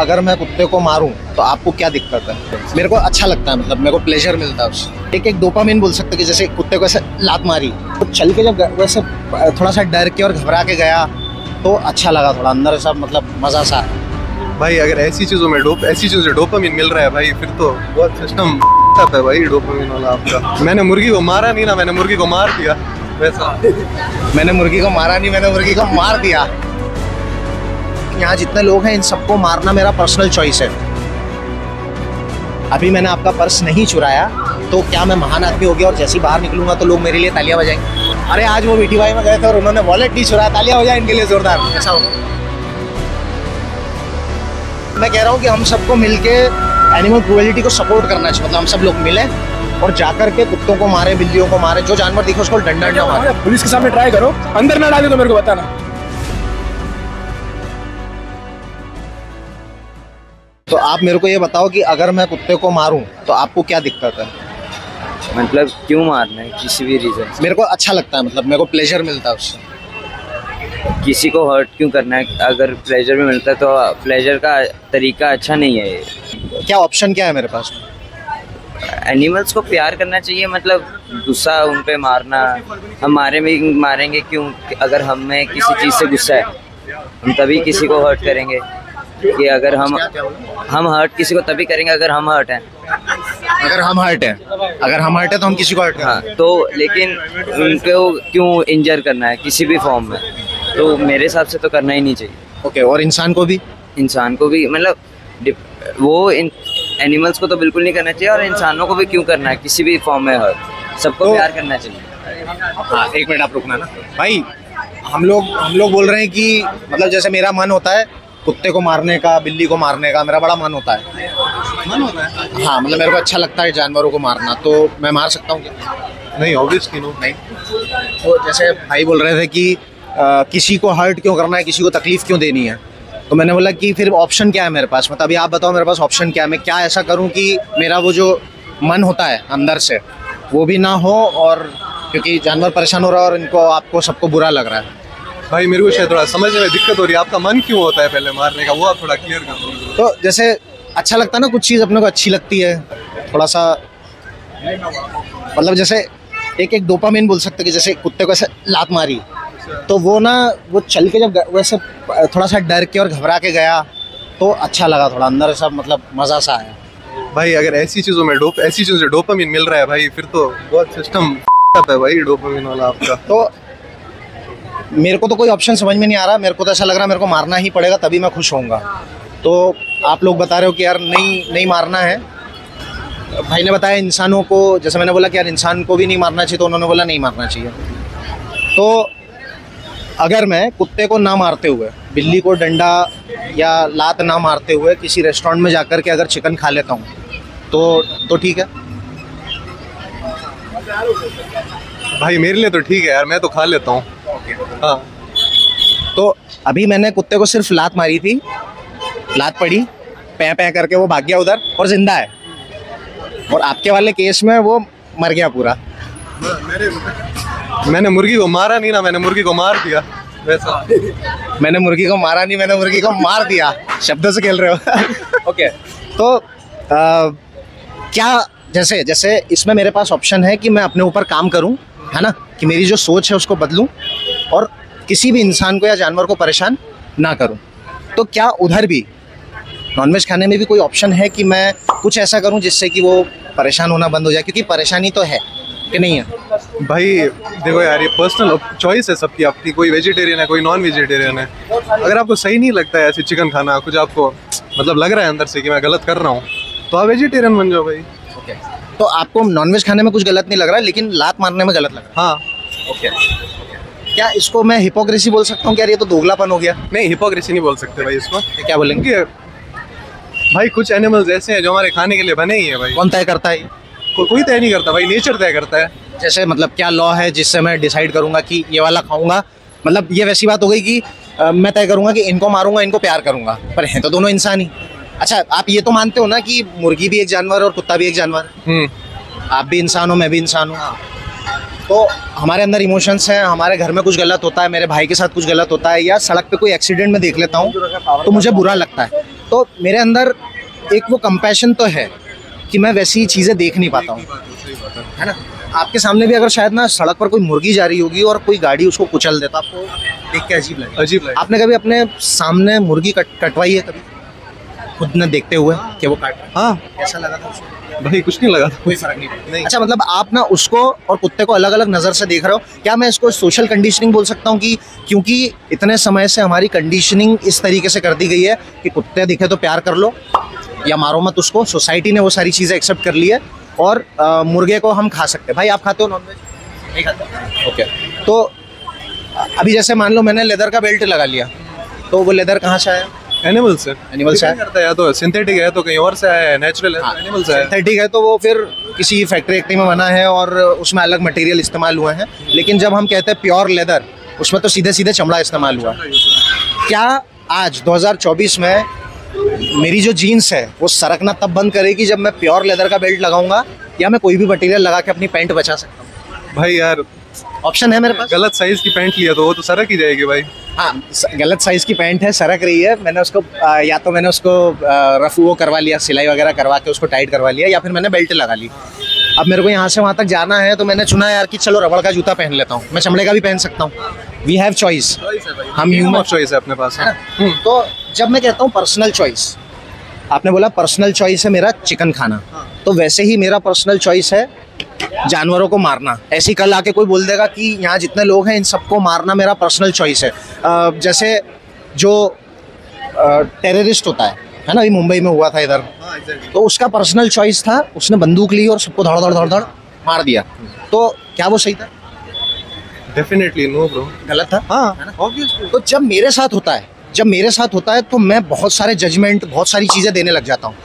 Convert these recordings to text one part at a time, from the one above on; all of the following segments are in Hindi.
अगर मैं कुत्ते को मारूं तो आपको क्या दिक्कत है? मेरे को अच्छा लगता है, मतलब मेरे को प्लेजर मिलता है उससे। एक डोपामिन बोल सकते कि जैसे कुत्ते को ऐसे लात मारी तो चल के जब वैसे थोड़ा सा डर के और घबरा के गया तो अच्छा लगा, थोड़ा अंदर सा मतलब मजा सा। भाई अगर ऐसी चीजों में डोपामिन मिल रहा है भाई, फिर तो बहुत सिस्टम है भाई डोपामिन वाला आपका। मैंने मुर्गी को मारा नहीं ना, मैंने मुर्गी को मार दिया वैसा। मैंने मुर्गी को मारा नहीं, मैंने मुर्गी को मार दिया। यहाँ जितने लोग हैं इन सबको मारना मेरा पर्सनल चॉइस है। अभी मैंने आपका पर्स नहीं चुराया तो क्या मैं महान आदमी हो गया और जैसे ही बाहर निकलूंगा तो लोग मेरे लिए तालियां बजाएंगे? अरे आज वो मीठी भाई में गए थे और उन्होंने वॉलेट नहीं चुराया, तालियां बजाएं इनके लिए जोरदार। ऐसा होगा। मैं कह रहा हूँ कि हम सबको मिलके एनिमल क्रूएलिटी को सपोर्ट करना चाहिए। मतलब हम सब लोग मिले और जाकर के कुत्तों को मारे, बिल्लियों को मारे, जो जानवर दिखे उसको डंडा मारे। पुलिस के सामने ट्राई करो, अंदर ना डाले तो मेरे को बताना। तो आप मेरे को ये बताओ कि अगर मैं कुत्ते को मारूं तो आपको क्या दिक्कत है? मतलब क्यों मारना है? किसी भी रीजन से। मेरे को अच्छा लगता है, मतलब मेरे को प्लेजर मिलता है उससे। किसी को हर्ट क्यों करना है? अगर प्लेजर में मिलता है तो प्लेजर का तरीका अच्छा नहीं है ये। क्या ऑप्शन क्या है मेरे पास? एनिमल्स को प्यार करना चाहिए, मतलब गुस्सा उन पे मारना, हम मारेंगे क्यों? अगर हमें किसी चीज़ से गुस्सा है हम तभी किसी को हर्ट करेंगे। कि अगर हम हर्ट किसी को तभी करेंगे अगर हम हर्ट हैं। अगर हम हर्ट है तो हम किसी को हर्ट करें। हाँ, तो लेकिन उनको क्यों इंजर करना है किसी भी फॉर्म में? तो मेरे हिसाब से तो करना ही नहीं चाहिए। ओके, और इंसान को भी मतलब वो एनिमल्स को तो बिल्कुल नहीं करना चाहिए, और इंसानों को भी क्यों करना है किसी भी फॉर्म में हर्ट? सबको प्यार करना चाहिए। हाँ, एक मिनट आप रुकना ना भाई। हम लोग बोल रहे हैं कि मतलब जैसे मेरा मन होता है कुत्ते को मारने का, बिल्ली को मारने का, मेरा बड़ा मन होता है। हाँ, मतलब मेरे को अच्छा लगता है जानवरों को मारना, तो मैं मार सकता हूँ क्या? नहीं, ऑब्वियसली नहीं। तो जैसे भाई बोल रहे थे कि किसी को हर्ट क्यों करना है, किसी को तकलीफ क्यों देनी है, तो मैंने बोला कि फिर ऑप्शन क्या है मेरे पास? मतलब अभी आप बताओ मेरे पास ऑप्शन क्या है? मैं क्या ऐसा करूं कि मेरा वो जो मन होता है अंदर से वो भी ना हो, और क्योंकि जानवर परेशान हो रहा है और इनको आपको सबको बुरा लग रहा है। भाई मेरे को शायद थोड़ा समझने में दिक्कत हो रही है, आपका मन क्यों होता है पहले मारने का, वो आप थोड़ा क्लियर कर दो। तो जैसे अच्छा लगता है ना, कुछ चीज़ अपने को अच्छी लगती है थोड़ा सा, मतलब जैसे एक डोपामिन बोल सकते कि जैसे कुत्ते को ऐसे लात मारी तो वो चल के जब वैसे थोड़ा सा डर के और घबरा के गया तो अच्छा लगा, थोड़ा अंदर सा मतलब मज़ा सा आया। भाई अगर ऐसी चीज़ों से डोपामिन मिल रहा है भाई, फिर तो बहुत सिस्टम है भाई डोपामिन वाला आपका। तो मेरे को तो कोई ऑप्शन समझ में नहीं आ रहा। मेरे को तो ऐसा लग रहा है मेरे को मारना ही पड़ेगा तभी मैं खुश होऊंगा। तो आप लोग बता रहे हो कि यार नहीं मारना है। भाई ने बताया इंसानों को, जैसे मैंने बोला कि यार इंसान को भी नहीं मारना चाहिए, तो उन्होंने बोला नहीं मारना चाहिए। तो अगर मैं कुत्ते को ना मारते हुए, बिल्ली को डंडा या लात ना मारते हुए किसी रेस्टोरेंट में जाकर के अगर चिकन खा लेता हूँ तो ठीक है? भाई मेरे लिए तो ठीक है यार, मैं तो खा लेता हूँ। हाँ, तो अभी मैंने कुत्ते को सिर्फ लात मारी थी, लात पड़ी, पै करके वो भाग गया उधर और जिंदा है, और आपके वाले केस में वो मर गया पूरा। मैंने मुर्गी को मारा नहीं ना, मैंने मुर्गी को मार दिया वैसा। मैंने मुर्गी को मारा नहीं, मैंने मुर्गी को मार दिया। शब्दों से खेल रहे हो। ओके, तो क्या जैसे इसमें मेरे पास ऑप्शन है कि मैं अपने ऊपर काम करूं, है ना, कि मेरी जो सोच है उसको बदलूं और किसी भी इंसान को या जानवर को परेशान ना करूं। तो क्या उधर भी नॉनवेज खाने में भी कोई ऑप्शन है कि मैं कुछ ऐसा करूं जिससे कि वो परेशान होना बंद हो जाए? क्योंकि परेशानी तो है कि नहीं है? भाई देखो यार, ये पर्सनल चॉइस है सबकी अपनी। कोई वेजिटेरियन है, कोई नॉन वेजिटेरियन है। अगर आपको सही नहीं लगता है ऐसे चिकन खाना, कुछ आपको मतलब लग रहा है अंदर से कि मैं गलत कर रहा हूँ, तो आप वेजिटेरियन बन जाओ भाई। तो आपको नॉनवेज खाने में कुछ गलत नहीं लग रहा है, लेकिन लात मारने में गलत लग रहा है? हाँ। ओके, क्या इसको मैं हिपोक्रेसी बोल सकता हूँ? क्या ये तो दोगलापन हो गया? नहीं, हिपोक्रेसी नहीं बोल सकते भाई इसको। क्या बोलेंगे? भाई कुछ एनिमल्स ऐसे हैं जो हमारे खाने के लिए बने ही है भाई। कौन तय करता है ये? कोई तय नहीं करता भाई, नेचर तय करता है। जैसे मतलब क्या लॉ है जिससे मैं डिसाइड करूंगा कि ये वाला खाऊंगा? मतलब ये वैसी बात हो गई कि मैं तय करूंगा कि इनको मारूंगा, इनको प्यार करूंगा, पर हैं तो दोनों इंसान ही। अच्छा, आप ये तो मानते हो ना कि मुर्गी भी एक जानवर और कुत्ता भी एक जानवर? आप भी इंसान हो, मैं भी इंसान हूँ। तो हमारे अंदर इमोशंस हैं, हमारे घर में कुछ गलत होता है, मेरे भाई के साथ कुछ गलत होता है, या सड़क पे कोई एक्सीडेंट में देख लेता हूँ तो मुझे बुरा लगता है। तो तो मेरे अंदर एक वो कंपैशन तो है कि मैं वैसी चीज़ें देख नहीं पाता हूँ, है ना। आपके सामने भी अगर शायद ना सड़क पर कोई मुर्गी जा रही होगी और कोई गाड़ी उसको कुचल दे तो आपको देख के अजीब लगे। अजीब लगे। आपने कभी अपने सामने मुर्गी कटवाई है कभी खुद ने देखते हुए कि वो काट? हाँ कैसा लगा था उसको? भाई कुछ नहीं लगा था। कोई फर्क नहीं पड़ा। अच्छा, मतलब आप ना उसको और कुत्ते को अलग अलग नज़र से देख रहे हो। क्या मैं इसको सोशल कंडीशनिंग बोल सकता हूँ कि क्योंकि इतने समय से हमारी कंडीशनिंग इस तरीके से कर दी गई है कि कुत्ते दिखे तो प्यार कर लो या मारो मत उसको। सोसाइटी ने वो सारी चीज़ें एक्सेप्ट कर ली है और मुर्गे को हम खा सकते हैं। भाई आप खाते हो नॉनवेज? नहीं खाते? ओके। तो अभी जैसे मान लो मैंने लेदर का बेल्ट लगा लिया, तो वो लेदर कहाँ से आया? एनिमल से। एनिमल से करता है, या तो सिंथेटिक है तो कहीं और से आया है, नेचुरल है एनिमल से आया है। सिंथेटिक है तो वो फिर किसी फैक्ट्री में बना है और उसमें अलग मटेरियल इस्तेमाल हुए हैं। लेकिन जब हम कहते हैं प्योर लेदर, उसमें तो सीधे सीधे चमड़ा इस्तेमाल हुआ। क्या आज 2024 में मेरी जो जीन्स है वो सरकना तब बंद करेगी जब मैं प्योर लेदर का बेल्ट लगाऊंगा, या मैं कोई भी मटेरियल लगा के अपनी पैंट बचा सकता हूँ? भाई यार ऑप्शन है मेरे पास। गलत साइज की पैंट लिया तो वो तो सरक ही जाएगी भाई। हाँ, गलत साइज की पैंट है, सरक रही है, मैंने उसको या तो मैंने उसको रफ वो करवा लिया, सिलाई वगैरह करवा के उसको टाइट करवा लिया, या फिर मैंने बेल्ट लगा ली। अब मेरे को यहाँ से वहाँ तक जाना है तो मैंने चुना यार कि चलो रबड़ का जूता पहन लेता हूँ, मैं चमड़े का भी पहन सकता हूँ। वी हैव चॉइस, हम ह्यूमन चॉइस है अपने पास। तो जब मैं कहता हूँ पर्सनल चॉइस, आपने बोला पर्सनल चॉइस है मेरा चिकन खाना, तो वैसे ही मेरा पर्सनल चॉइस है जानवरों को मारना। ऐसी कल आके कोई बोल देगा कि यहाँ जितने लोग हैं इन सबको मारना मेरा पर्सनल चॉइस है। जैसे जो टेररिस्ट होता है ना, ये मुंबई में हुआ था इधर, तो उसका पर्सनल चॉइस था, उसने बंदूक ली और सबको धड़ धड़ धड़ धड़ मार दिया। तो क्या वो सही था? डेफिनेटली नो ब्रो, गलत था। हाँ ऑब्वियसली। तो जब मेरे साथ होता है तो मैं बहुत सारे जजमेंट, बहुत सारी चीज़ें देने लग जाता हूँ,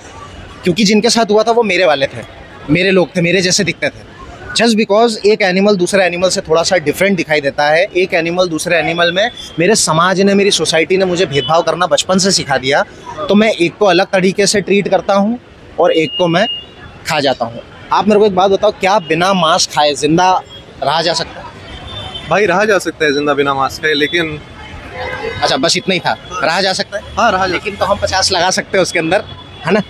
क्योंकि जिनके साथ हुआ था वो मेरे वाले थे, मेरे लोग थे, मेरे जैसे दिखते थे। जस्ट बिकॉज एक एनिमल दूसरे एनिमल से थोड़ा सा डिफरेंट दिखाई देता है, एक एनिमल दूसरे एनिमल में, मेरे समाज ने, मेरी सोसाइटी ने मुझे भेदभाव करना बचपन से सिखा दिया, तो मैं एक को अलग तरीके से ट्रीट करता हूँ और एक को मैं खा जाता हूँ। आप मेरे को एक बात बताओ, क्या बिना मांस खाए जिंदा रहा जा सकता है? भाई रहा जा सकता है जिंदा बिना मांस खाए, लेकिन अच्छा बस इतना ही था, रहा जा सकता है। हाँ रहा लेकिन तो हम 50 लगा सकते हैं उसके अंदर, है ना।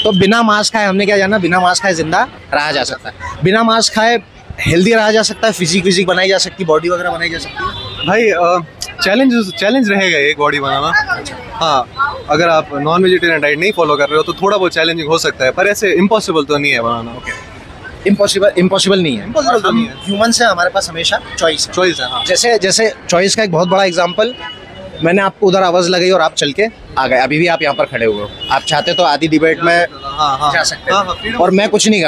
तो बिना मांस खाए हमने क्या जाना, बिना मांस खाए जिंदा रहा जा सकता है, बिना मांस खाए हेल्दी रहा जा सकता है, फिजिक बनाई जा सकती है, बॉडी वगैरह बनाई जा सकती है। भाई चैलेंज रहेगा एक बॉडी बनाना। हाँ अगर आप नॉन वेजिटेरियन डाइट नहीं फॉलो कर रहे हो तो थोड़ा बहुत चैलेंजिंग हो सकता है, पर ऐसे इम्पॉसिबल तो नहीं है बनाना। इम्पॉसिबल नहीं है। Impossible तो नहीं है। ह्यूमन से हमारे पास हमेशा चॉइस है। हाँ। जैसे चॉइस का एक बहुत बड़ा एग्जांपल, मैंने आपको उधर आवाज़ लगाई और आप चल के आ गए, अभी भी आप यहाँ पर खड़े हुए हो। आप चाहते तो आधी डिबेट में जा सकते हैं, और मैं कुछ नहीं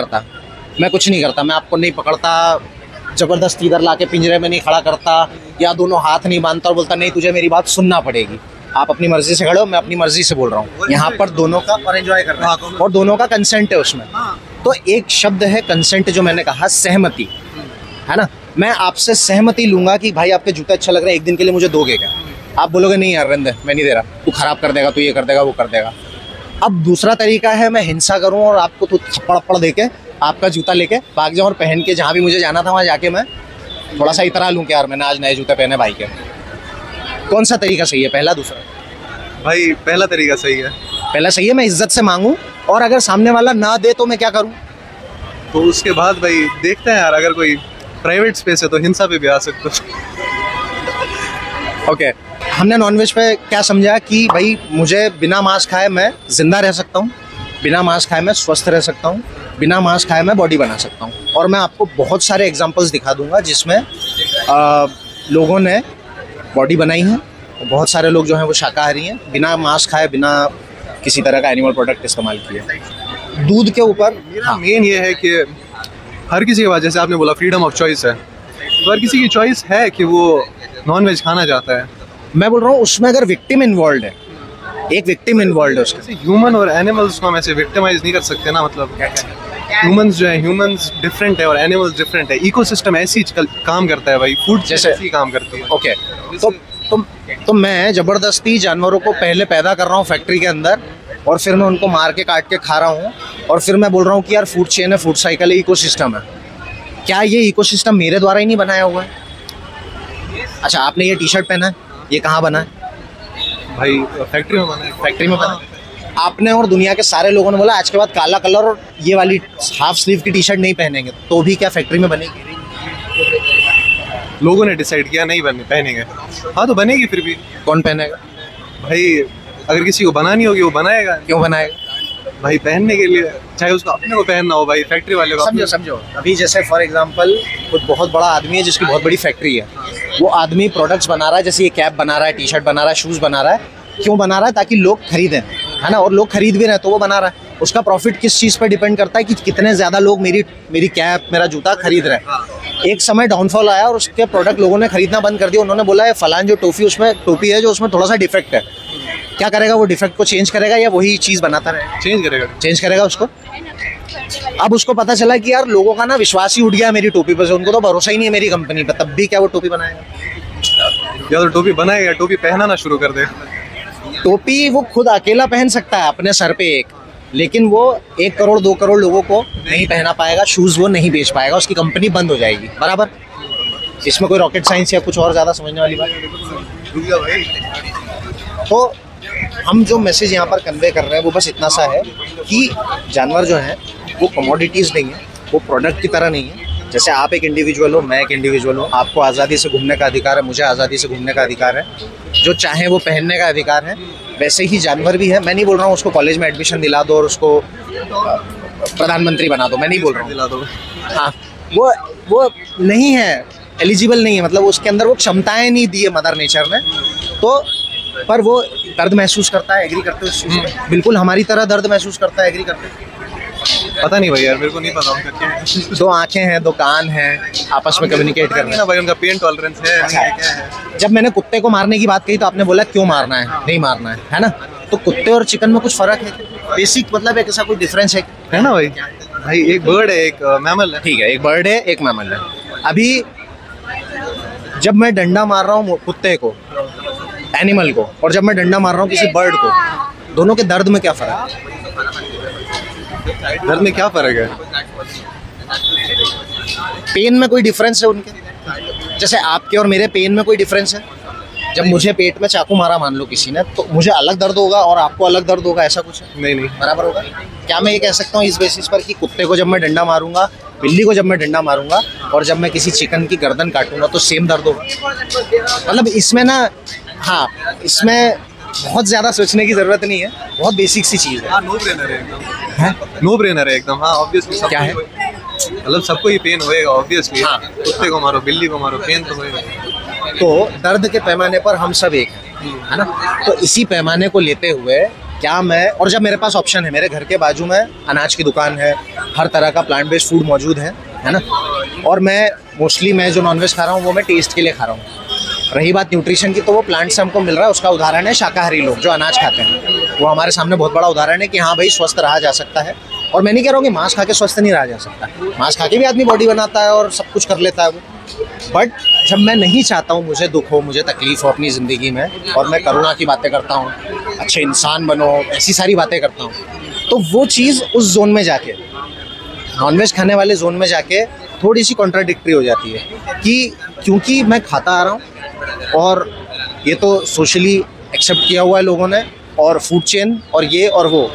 करता, मैं आपको नहीं पकड़ता, ज़बरदस्ती इधर ला के पिंजरे में नहीं खड़ा करता, या दोनों हाथ नहीं बांधता और बोलता नहीं तुझे मेरी बात सुनना पड़ेगी। आप अपनी मर्जी से खड़े हो, मैं अपनी मर्जी से बोल रहा हूँ। यहाँ पर दोनों का और एंजॉय कर रहे हैं, और दोनों का कंसेंट है उसमें। तो एक शब्द है कंसेंट, जो मैंने कहा सहमति, है ना। मैं आपसे सहमति लूंगा कि भाई आपके जूते अच्छा लग रहा है, एक दिन के लिए मुझे दोगे क्या? आप बोलोगे नहीं यार रहने दे, मैं नहीं दे रहा, तू खराब कर देगा, तू ये कर देगा, वो कर देगा। अब दूसरा तरीका है मैं हिंसा करूं और आपको तो थप्पड़ दे के आपका जूता लेके भाग जाऊं और पहन के जहाँ भी मुझे जाना था वहाँ जाके मैं थोड़ा सा इतरा लूँ कि यार मैंने आज नए जूते पहने भाई के। कौन सा तरीका सही है, पहला दूसरा? भाई पहला तरीका सही है। पहला सही है, मैं इज्जत से मांगूं, और अगर सामने वाला ना दे तो मैं क्या करूं? तो उसके बाद भाई देखते हैं यार, अगर कोई प्राइवेट स्पेस है तो हिंसा पे भी आ सकते हो। ओके, हमने नॉनवेज पे क्या समझा कि भाई मुझे बिना मांस खाए मैं जिंदा रह सकता हूँ, बिना मांस खाए मैं स्वस्थ रह सकता हूँ, बिना मांस खाए मैं बॉडी बना सकता हूँ। और मैं आपको बहुत सारे एग्जांपल्स दिखा दूंगा जिसमें लोगों ने बॉडी बनाई है, और बहुत सारे लोग जो हैं वो शाकाहारी हैं, बिना मांस खाए, बिना किसी तरह का एनिमल प्रोडक्ट इस्तेमाल किए। दूध के ऊपर मेरा मेन ये है कि हर किसी के पास, जैसे आपने बोला फ्रीडम ऑफ चॉइस है, तो हर किसी की चॉइस है कि वो नॉन वेज खाना चाहता है। मैं बोल रहा हूँ उसमें अगर विक्टिम इन्वॉल्व है, एक विक्टिम इन्वॉल्व है उसके। ह्यूमन और एनिमल्स को हम ऐसे विक्टिमाइज नहीं कर सकते ना, मतलब ह्यूमंस जो है, ह्यूमंस डिफरेंट है और एनिमल्स डिफरेंट है। इकोसिस्टम ऐसी काम करता है भाई, फूड जैसे ऐसी काम करती है। ओके, तो मैं ज़बरदस्ती जानवरों को पहले पैदा कर रहा हूँ फैक्ट्री के अंदर, और फिर मैं उनको मार के काट के खा रहा हूँ, और फिर मैं बोल रहा हूँ कि यार फूड चेन है, फूड साइकिल है, इकोसिस्टम है। क्या ये इकोसिस्टम मेरे द्वारा ही नहीं बनाया हुआ है? अच्छा, आपने ये टी शर्ट पहना है, ये कहाँ बना है? भाई फैक्ट्री में बना है। फैक्ट्री में बना है। आपने और दुनिया के सारे लोगों ने बोला आज के बाद काला कलर और ये वाली हाफ स्लीव की टी शर्ट नहीं पहनेंगे, तो भी क्या फैक्ट्री में बनेगी? लोगों ने डिसाइड किया नहीं पहनेंगे, हाँ तो बनेगी फिर भी। कौन पहनेगा भाई अगर किसी को बनानी होगी वो बनाएगा। क्यों बनाएगा? भाई पहनने के लिए, चाहे उसको अपने को पहनना हो, भाई फैक्ट्री वाले को। समझो अभी जैसे फॉर एग्जांपल कोई बहुत बड़ा आदमी है जिसकी बहुत बड़ी फैक्ट्री है, वो आदमी प्रोडक्ट्स बना रहा है, जैसे ये कैप बना रहा है, टी शर्ट बना रहा है, शूज़ बना रहा है। क्यों बना रहा है? ताकि लोग खरीदें, है ना, और लोग खरीद भी रहे हैं तो वो बना रहा है। उसका प्रॉफिट किस चीज़ पर डिपेंड करता है कि कितने ज़्यादा लोग मेरी कैप, मेरा जूता खरीद रहे हैं। एक समय डाउनफॉल आया और उसके प्रोडक्ट लोगों ने खरीदना बंद कर दिया। उन्होंने बोला है फलान जो टोपी है जो उसमें थोड़ा सा डिफेक्ट है, क्या करेगा वो? डिफेक्ट को चेंज करेगा या वही चीज़ बनाता रहेगा? चेंज करेगा उसको। अब उसको पता चला कि यार लोगों का ना विश्वास ही उठ गया मेरी टोपी पर से, उनको तो भरोसा ही नहीं है मेरी कंपनी पर, तब भी क्या वो टोपी बनाएगा? या तो टोपी बनाएगा, टोपी पहनाना शुरू कर दे। टोपी वो खुद अकेला पहन सकता है अपने सर पे एक, लेकिन वो 1 करोड़ 2 करोड़ लोगों को नहीं पहना पाएगा। शूज़ वो नहीं बेच पाएगा, उसकी कंपनी बंद हो जाएगी। बराबर? इसमें कोई रॉकेट साइंस या कुछ और ज़्यादा समझने वाली बात? तो हम जो मैसेज यहाँ पर कन्वे कर रहे हैं वो बस इतना सा है कि जानवर जो हैं वो कमोडिटीज़ नहीं है, वो प्रोडक्ट की तरह नहीं है। जैसे आप एक इंडिविजुअल हो, मैं एक इंडिविजुअल हूँ, आपको आज़ादी से घूमने का अधिकार है, मुझे आज़ादी से घूमने का अधिकार है, जो चाहे वो पहनने का अधिकार है। वैसे ही जानवर भी है। मैं नहीं बोल रहा हूँ उसको कॉलेज में एडमिशन दिला दो और उसको प्रधानमंत्री बना दो, मैं नहीं बोल रहा हूँ दिला दो। हाँ, वो नहीं है, एलिजिबल नहीं है, मतलब उसके अंदर वो क्षमताएं नहीं दी है मदर नेचर ने। तो पर वो दर्द महसूस करता है, एग्री करते हो इस चीज़ में? बिल्कुल हमारी तरह दर्द महसूस करता है, एग्री करते हैं? पता नहीं भाई यार, मेरे को नहीं पता उनका क्या है। 2 आंखें हैं, 2 कान हैं, आपस में कम्युनिकेट पता नहीं करना ना भाई, उनका पेन टॉलरेंस है अच्छा। नहीं है, क्या है। जब मैंने कुत्ते को मारने की बात कही तो आपने बोला क्यों मारना है, नहीं मारना है ना? तो कुत्ते और चिकन में कुछ फर्क है? बेसिक मतलब है, ऐसा कोई डिफरेंस है ना भाई? भाई एक बर्ड है, एक मैमल है। ठीक है, एक बर्ड है, एक मैमल है। अभी जब मैं डंडा मार रहा हूँ कुत्ते को, एनिमल को, और जब मैं डंडा मार रहा हूँ किसी बर्ड को, दोनों के दर्द में क्या फर्क है? दर्द में क्या फर्क है? पेन में कोई डिफरेंस है उनके? जैसे आपके और मेरे पेन में कोई डिफरेंस है? जब मुझे पेट में चाकू मारा मान लो किसी ने, तो मुझे अलग दर्द होगा और आपको अलग दर्द होगा, ऐसा कुछ है? नहीं बराबर होगा। क्या मैं ये कह सकता हूँ इस बेसिस पर कि कुत्ते को जब मैं डंडा मारूंगा, बिल्ली को जब मैं डंडा मारूंगा और जब मैं किसी चिकन की गर्दन काटूंगा तो सेम दर्द होगा? मतलब इसमें ना, हाँ, इसमें बहुत ज़्यादा सोचने की ज़रूरत नहीं है, बहुत बेसिक सी चीज़ है। नो ब्रेनर है एकदम। नो ब्रेनर है एकदम। हाँ ऑब्वियसली। क्या है? मतलब सबको ही पेन होएगा ऑब्वियसली। हाँ, कुत्ते को मारो, बिल्ली को मारो, पेन तो होएगा। तो दर्द के पैमाने पर हम सब एक हैं, है ना? तो इसी पैमाने को लेते हुए क्या मैं, और जब मेरे पास ऑप्शन है, मेरे घर के बाजू में अनाज की दुकान है, हर तरह का प्लांट बेस्ड फूड मौजूद है ना? और मैं मोस्टली मैं जो नॉनवेज खा रहा हूँ वो मैं टेस्ट के लिए खा रहा हूँ। रही बात न्यूट्रिशन की, तो वो प्लांट से हमको मिल रहा है, उसका उदाहरण है शाकाहारी लोग जो अनाज खाते हैं। वो हमारे सामने बहुत बड़ा उदाहरण है कि हाँ भाई स्वस्थ रहा जा सकता है। और मैं नहीं कह रहा हूँ कि मांस खा के स्वस्थ नहीं रहा जा सकता, मांस खा के भी आदमी बॉडी बनाता है और सब कुछ कर लेता है वो। बट जब मैं नहीं चाहता हूँ मुझे दुख हो, मुझे तकलीफ हो अपनी ज़िंदगी में, और मैं करुणा की बातें करता हूँ, अच्छे इंसान बनो, ऐसी सारी बातें करता हूँ, तो वो चीज़ उस जोन में जाके, नॉनवेज खाने वाले जोन में जाके थोड़ी सी कॉन्ट्राडिक्टरी हो जाती है कि क्योंकि मैं खाता आ रहा हूँ और ये तो सोशली एक्सेप्ट किया हुआ है लोगों ने, और फूड चेन और ये और वो,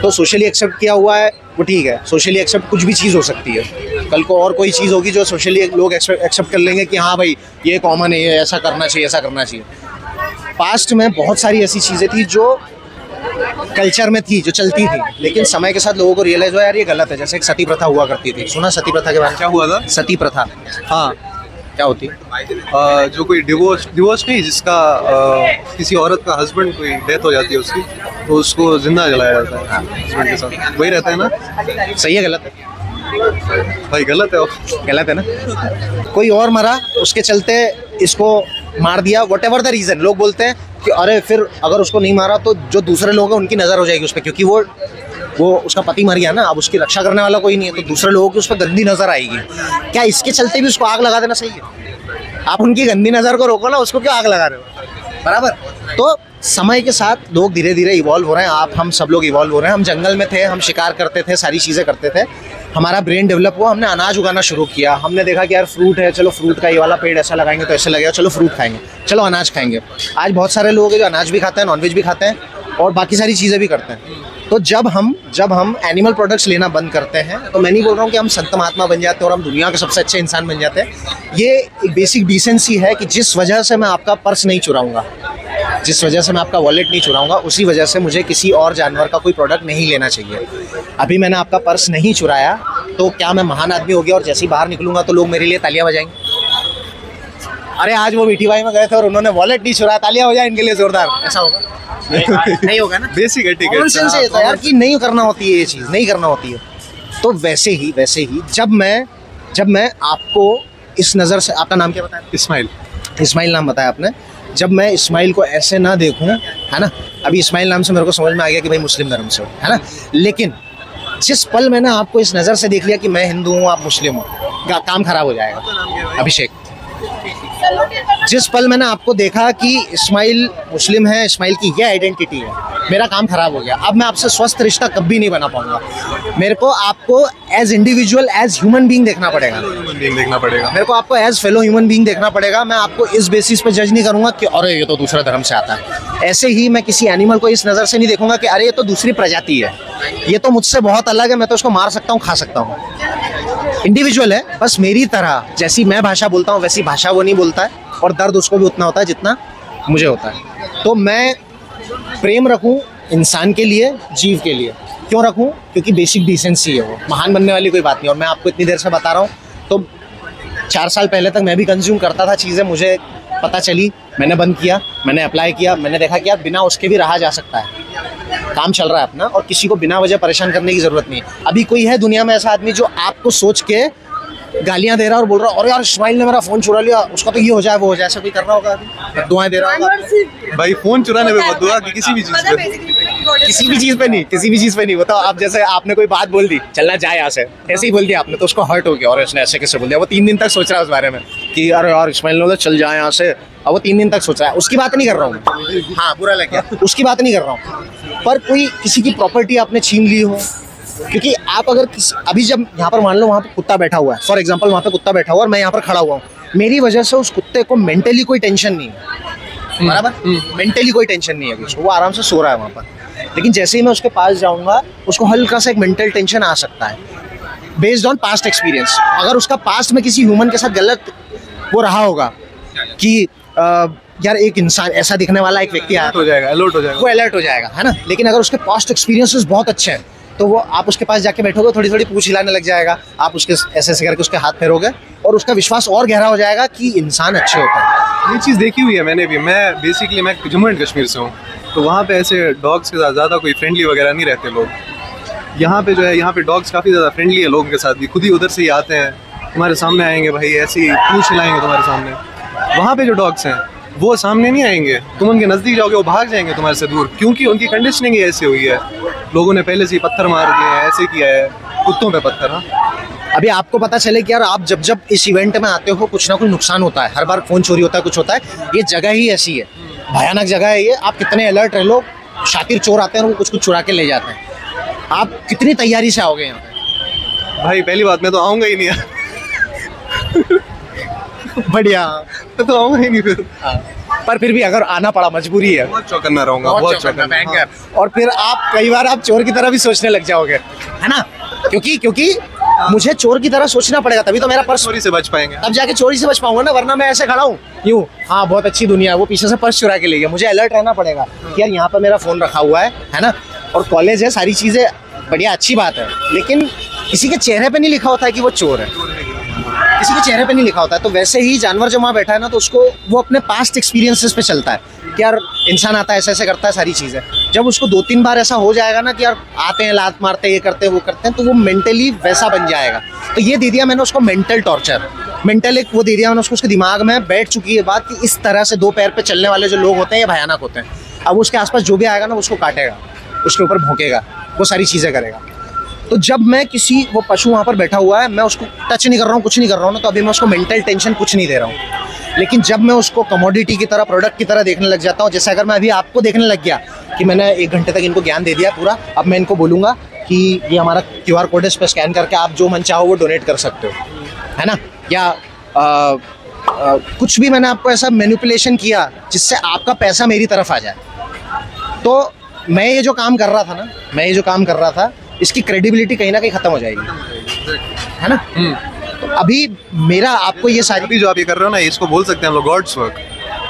तो सोशली एक्सेप्ट किया हुआ है वो ठीक है। सोशली एक्सेप्ट कुछ भी चीज़ हो सकती है, कल को और कोई चीज़ होगी जो सोशली लोग एक्सेप्ट कर लेंगे कि हाँ भाई ये कॉमन है, ये ऐसा करना चाहिए, ऐसा करना चाहिए। पास्ट में बहुत सारी ऐसी चीज़ें थी जो कल्चर में थी, जो चलती थी, लेकिन समय के साथ लोगों को रियलाइज हुआ यार ये गलत है। जैसे एक सती प्रथा हुआ करती थी, सुना सती प्रथा के बारे में? क्या हुआ था? सती प्रथा, हाँ, क्या होती है? जो कोई डिवोर्स नहीं, जिसका किसी औरत का हस्बैंड कोई डेथ हो जाती है उसकी, तो उसको जिंदा जलाया जाता है हस्बैंड के साथ, वही रहता है ना? सही है गलत है? भाई गलत है वो। गलत है ना? कोई और मरा, उसके चलते इसको मार दिया, वट एवर द रीज़न। लोग बोलते हैं कि अरे फिर अगर उसको नहीं मारा तो जो दूसरे लोग हैं उनकी नज़र हो जाएगी उस पर, क्योंकि वो उसका पति मर गया ना, अब उसकी रक्षा करने वाला कोई नहीं है, तो दूसरे लोगों की उस पर गंदी नज़र आएगी। क्या इसके चलते भी उसको आग लगा देना सही है? आप उनकी गंदी नज़र को रोको ना, उसको क्यों आग लगा रहे हो? बराबर। तो समय के साथ लोग धीरे धीरे इवॉल्व हो रहे हैं, हम सब लोग इवॉल्व हो रहे हैं। हम जंगल में थे, हम शिकार करते थे, सारी चीज़ें करते थे, हमारा ब्रेन डेवलप हुआ, हमने अनाज उगाना शुरू किया। हमने देखा कि यार फ्रूट है, चलो फ्रूट का ये वाला पेड़ ऐसा लगाएंगे तो ऐसे लगेगा, चलो फ्रूट खाएंगे, चलो अनाज खाएंगे। आज बहुत सारे लोग हैं जो अनाज भी खाते हैं, नॉनवेज भी खाते हैं, और बाकी सारी चीज़ें भी करते हैं। तो जब हम एनिमल प्रोडक्ट्स लेना बंद करते हैं, तो मैं नहीं बोल रहा हूँ कि हम संत महात्मा बन जाते हैं और हम दुनिया के सबसे अच्छे इंसान बन जाते हैं। ये एक बेसिक डिसेंसी है कि जिस वजह से मैं आपका पर्स नहीं चुराऊंगा, जिस वजह से मैं आपका वॉलेट नहीं चुराऊंगा, उसी वजह से मुझे किसी और जानवर का कोई प्रोडक्ट नहीं लेना चाहिए। अभी मैंने आपका पर्स नहीं चुराया, तो क्या मैं महान आदमी हो गया और जैसे ही बाहर निकलूंगा तो लोग मेरे लिए तालियां बजाएंगे? अरे आज वो मीठी बाई में गए थे और उन्होंने वॉलेट नहीं चुराया, तालियां बजाएं इनके लिए जोरदार, ऐसा होगा? नहीं होगा ना। बेसिक एटिकेट कॉमन सेंस है यार कि नहीं करना होती है, ये चीज़ नहीं करना होती है। तो वैसे ही जब मैं आपको इस नज़र से, आपका नाम क्या बताया? इस्माइल नाम बताया आपने। जब मैं इस्माइल को ऐसे ना देखूं, है ना, अभी इस्माइल नाम से मेरे को समझ में आ गया कि भाई मुस्लिम धर्म से हो, है ना, लेकिन जिस पल मैंने आपको इस नज़र से देख लिया कि मैं हिंदू हूँ, आप मुस्लिम हो, काम खराब हो जाएगा। अभिषेक, जिस पल मैंने आपको देखा कि इस्माइल मुस्लिम है, इस्माइल की ये आइडेंटिटी है, मेरा काम खराब हो गया। अब मैं आपसे स्वस्थ रिश्ता कभी नहीं बना पाऊंगा। मेरे को आपको as individual, as human being देखना पड़ेगा। मेरे को आपको एज फेलो ह्यूमन बीइंग देखना पड़ेगा। मैं आपको इस बेसिस पे जज नहीं करूंगा कि अरे ये तो दूसरा धर्म से आता है। ऐसे ही मैं किसी एनिमल को इस नज़र से नहीं देखूंगा कि अरे ये तो दूसरी प्रजाति है, ये तो मुझसे बहुत अलग है, मैं तो उसको मार सकता हूँ, खा सकता हूँ। इंडिविजुअल है, बस मेरी तरह जैसी मैं भाषा बोलता हूँ वैसी भाषा वो नहीं बोलता है, और दर्द उसको भी उतना होता है जितना मुझे होता है। तो मैं प्रेम रखूँ इंसान के लिए, जीव के लिए। क्यों रखूँ? क्योंकि बेसिक डिसेंसी है वो, महान बनने वाली कोई बात नहीं। और मैं आपको इतनी देर से बता रहा हूँ, तो 4 साल पहले तक मैं भी कंज्यूम करता था चीज़ें, मुझे पता चली, मैंने बंद किया, मैंने अप्लाई किया, मैंने देखा कि यार बिना उसके भी रहा जा सकता है, काम चल रहा है अपना, और किसी को बिना वजह परेशान करने की ज़रूरत नहीं है। अभी कोई है दुनिया में ऐसा आदमी जो आपको सोच के गालियां दे रहा है और बोल रहा है अरे यार इस्माइल ने मेरा फ़ोन चुरा लिया, उसका तो ये हो जाए वो हो जाए, ऐसा कोई कर रहा होगा? अभी दुआएं दे रहा होगा भाई, फोन चुराने पे मत दुआ कि किसी भी चीज़ पे, किसी भी चीज़ पे नहीं। बताओ, आप जैसे आपने कोई बात बोल दी, चलना जाए यहाँ से, ऐसे ही बोल दिया आपने, तो उसको हर्ट हो गया और उसने ऐसे कैसे बोल दिया। वो 3 दिन तक सोच रहा है उस बारे में कि अरे यार इस्माइल ने बोला चल जाए यहाँ से, और वो 3 दिन तक सोच रहा है। उसकी बात नहीं कर रहा हूँ, हाँ बुरा लग गया, उसकी बात नहीं कर रहा हूँ। पर कोई किसी की प्रॉपर्टी आपने छीन ली हो, क्योंकि आप अगर अभी जब यहाँ पर मान लो वहाँ पे कुत्ता बैठा हुआ है, फॉर एग्जांपल वहाँ पे कुत्ता बैठा हुआ है और मैं यहाँ पर खड़ा हुआ हूँ, मेरी वजह से उस कुत्ते को मेंटली कोई टेंशन नहीं है, बराबर, मेंटली कोई टेंशन नहीं है उसको, वो आराम से सो रहा है वहाँ पर। लेकिन जैसे ही मैं उसके पास जाऊँगा, उसको हल्का सा एक मेंटल टेंशन आ सकता है बेस्ड ऑन पास्ट एक्सपीरियंस। अगर उसका पास्ट में किसी ह्यूमन के साथ गलत वो रहा होगा कि यार एक इंसान ऐसा दिखने वाला एक व्यक्ति आया, अलर्ट हो जाएगा, वो अलर्ट हो जाएगा, है ना। लेकिन अगर उसके पास्ट एक्सपीरियंसेस बहुत अच्छे हैं, तो वो आप उसके पास जाके बैठोगे, थोड़ी थोड़ी पूंछ हिलाने लग जाएगा, आप उसके ऐसे ऐसे करके उसके हाथ फेरोगे और उसका विश्वास और गहरा हो जाएगा कि इंसान अच्छे होते हैं। ये चीज़ देखी हुई है मैंने भी। मैं बेसिकली मैं जम्मू एंड कश्मीर से हूँ, तो वहाँ पे ऐसे डॉग्स के साथ ज़्यादा कोई फ्रेंडली वगैरह नहीं रहते लोग। यहाँ पे जो है, यहाँ पे डॉग्स काफ़ी ज़्यादा फ्रेंडली है लोगों के साथ भी, खुद ही उधर से ही आते हैं, तुम्हारे सामने आएंगे भाई, ऐसे ही पूंछ हिलाएंगे तुम्हारे सामने। वहाँ पे जो डॉग्स हैं वो सामने नहीं आएंगे, तुम उनके नज़दीक जाओगे वो भाग जाएंगे तुम्हारे से दूर, क्योंकि उनकी कंडीशनिंग ऐसी हुई है, लोगों ने पहले से ही पत्थर मार दिए हैं, ऐसे किया है, कुत्तों पे पत्थर। हाँ, अभी आपको पता चले कि यार आप जब जब इस इवेंट में आते हो कुछ ना कुछ नुकसान होता है, हर बार फ़ोन चोरी होता है, कुछ होता है, ये जगह ही ऐसी है, भयानक जगह है ये। आप कितने अलर्ट रह लो, शातिर चोर आते हैं और वो कुछ कुछ चुरा के ले जाते हैं। आप कितनी तैयारी से आओगे यहाँ पे? भाई पहली बात, मैं तो आऊँगा ही नहीं यार। बढ़िया, मैं तो आऊँगा ही नहीं फिर। पर फिर भी अगर आना पड़ा, मजबूरी है, बहुत चौकन्ना रहूँगा, बहुत चौकन्ना। हाँ। और फिर आप कई बार आप चोर की तरह भी सोचने लग जाओगे, है ना, क्योंकि मुझे चोर की तरह सोचना पड़ेगा, तभी तो मेरा पर्स, चोरी से बच पाएंगे, तब जाके चोरी से बच पाऊंगा ना, वरना मैं ऐसे खड़ा हूँ यूँ, हाँ बहुत अच्छी दुनिया है, वो पीछे से पर्स चुरा के ले गया। मुझे अलर्ट रहना पड़ेगा कि यार यहाँ पर मेरा फ़ोन रखा हुआ है ना, और कॉलेज है, सारी चीज़ें बढ़िया, अच्छी बात है, लेकिन किसी के चेहरे पे नहीं लिखा होता है कि वो चोर है, किसी के चेहरे पे नहीं लिखा होता है। तो वैसे ही जानवर जो वहाँ बैठा है ना, तो उसको वो अपने पास्ट एक्सपीरियंसेस पे चलता है कि यार इंसान आता है, ऐसे ऐसे करता है, सारी चीज़ें। जब उसको 2-3 बार ऐसा हो जाएगा ना कि यार आते हैं, लात मारते हैं, ये करते हैं, वो करते हैं, तो वो मेंटली वैसा बन जाएगा। तो ये दे दिया मैंने उसको मेंटल टॉर्चर, मेंटल एक वो दे दिया मैंने उसको, उसके दिमाग में बैठ चुकी है बात कि इस तरह से 2 पैर पे चलने वाले जो लोग होते हैं ये भयानक होते हैं। अब उसके आसपास जो भी आएगा ना उसको काटेगा, उसके ऊपर भौंकेगा, वो सारी चीज़ें करेगा। तो जब मैं किसी, वो पशु वहाँ पर बैठा हुआ है, मैं उसको टच नहीं कर रहा हूँ, कुछ नहीं कर रहा हूँ ना, तो अभी मैं उसको मेंटल टेंशन कुछ नहीं दे रहा हूँ। लेकिन जब मैं उसको कमोडिटी की तरह, प्रोडक्ट की तरह देखने लग जाता हूँ, जैसे अगर मैं अभी आपको देखने लग गया कि मैंने 1 घंटे तक इनको ज्ञान दे दिया पूरा, अब मैं इनको बोलूँगा कि ये हमारा QR कोड है, इस पर स्कैन करके आप जो मन चाहो वो डोनेट कर सकते हो, है ना, या कुछ भी मैंने आपको ऐसा मैनिपुलेशन किया जिससे आपका पैसा मेरी तरफ आ जाए, तो मैं ये जो काम कर रहा था इसकी क्रेडिबिलिटी कहीं ना कहीं खत्म हो जाएगी, है ना। तो अभी मेरा आपको ये सारी अभी जो आप ये कर रहे हो ना, इसको बोल सकते हैं हम लोग गॉड्स वर्क।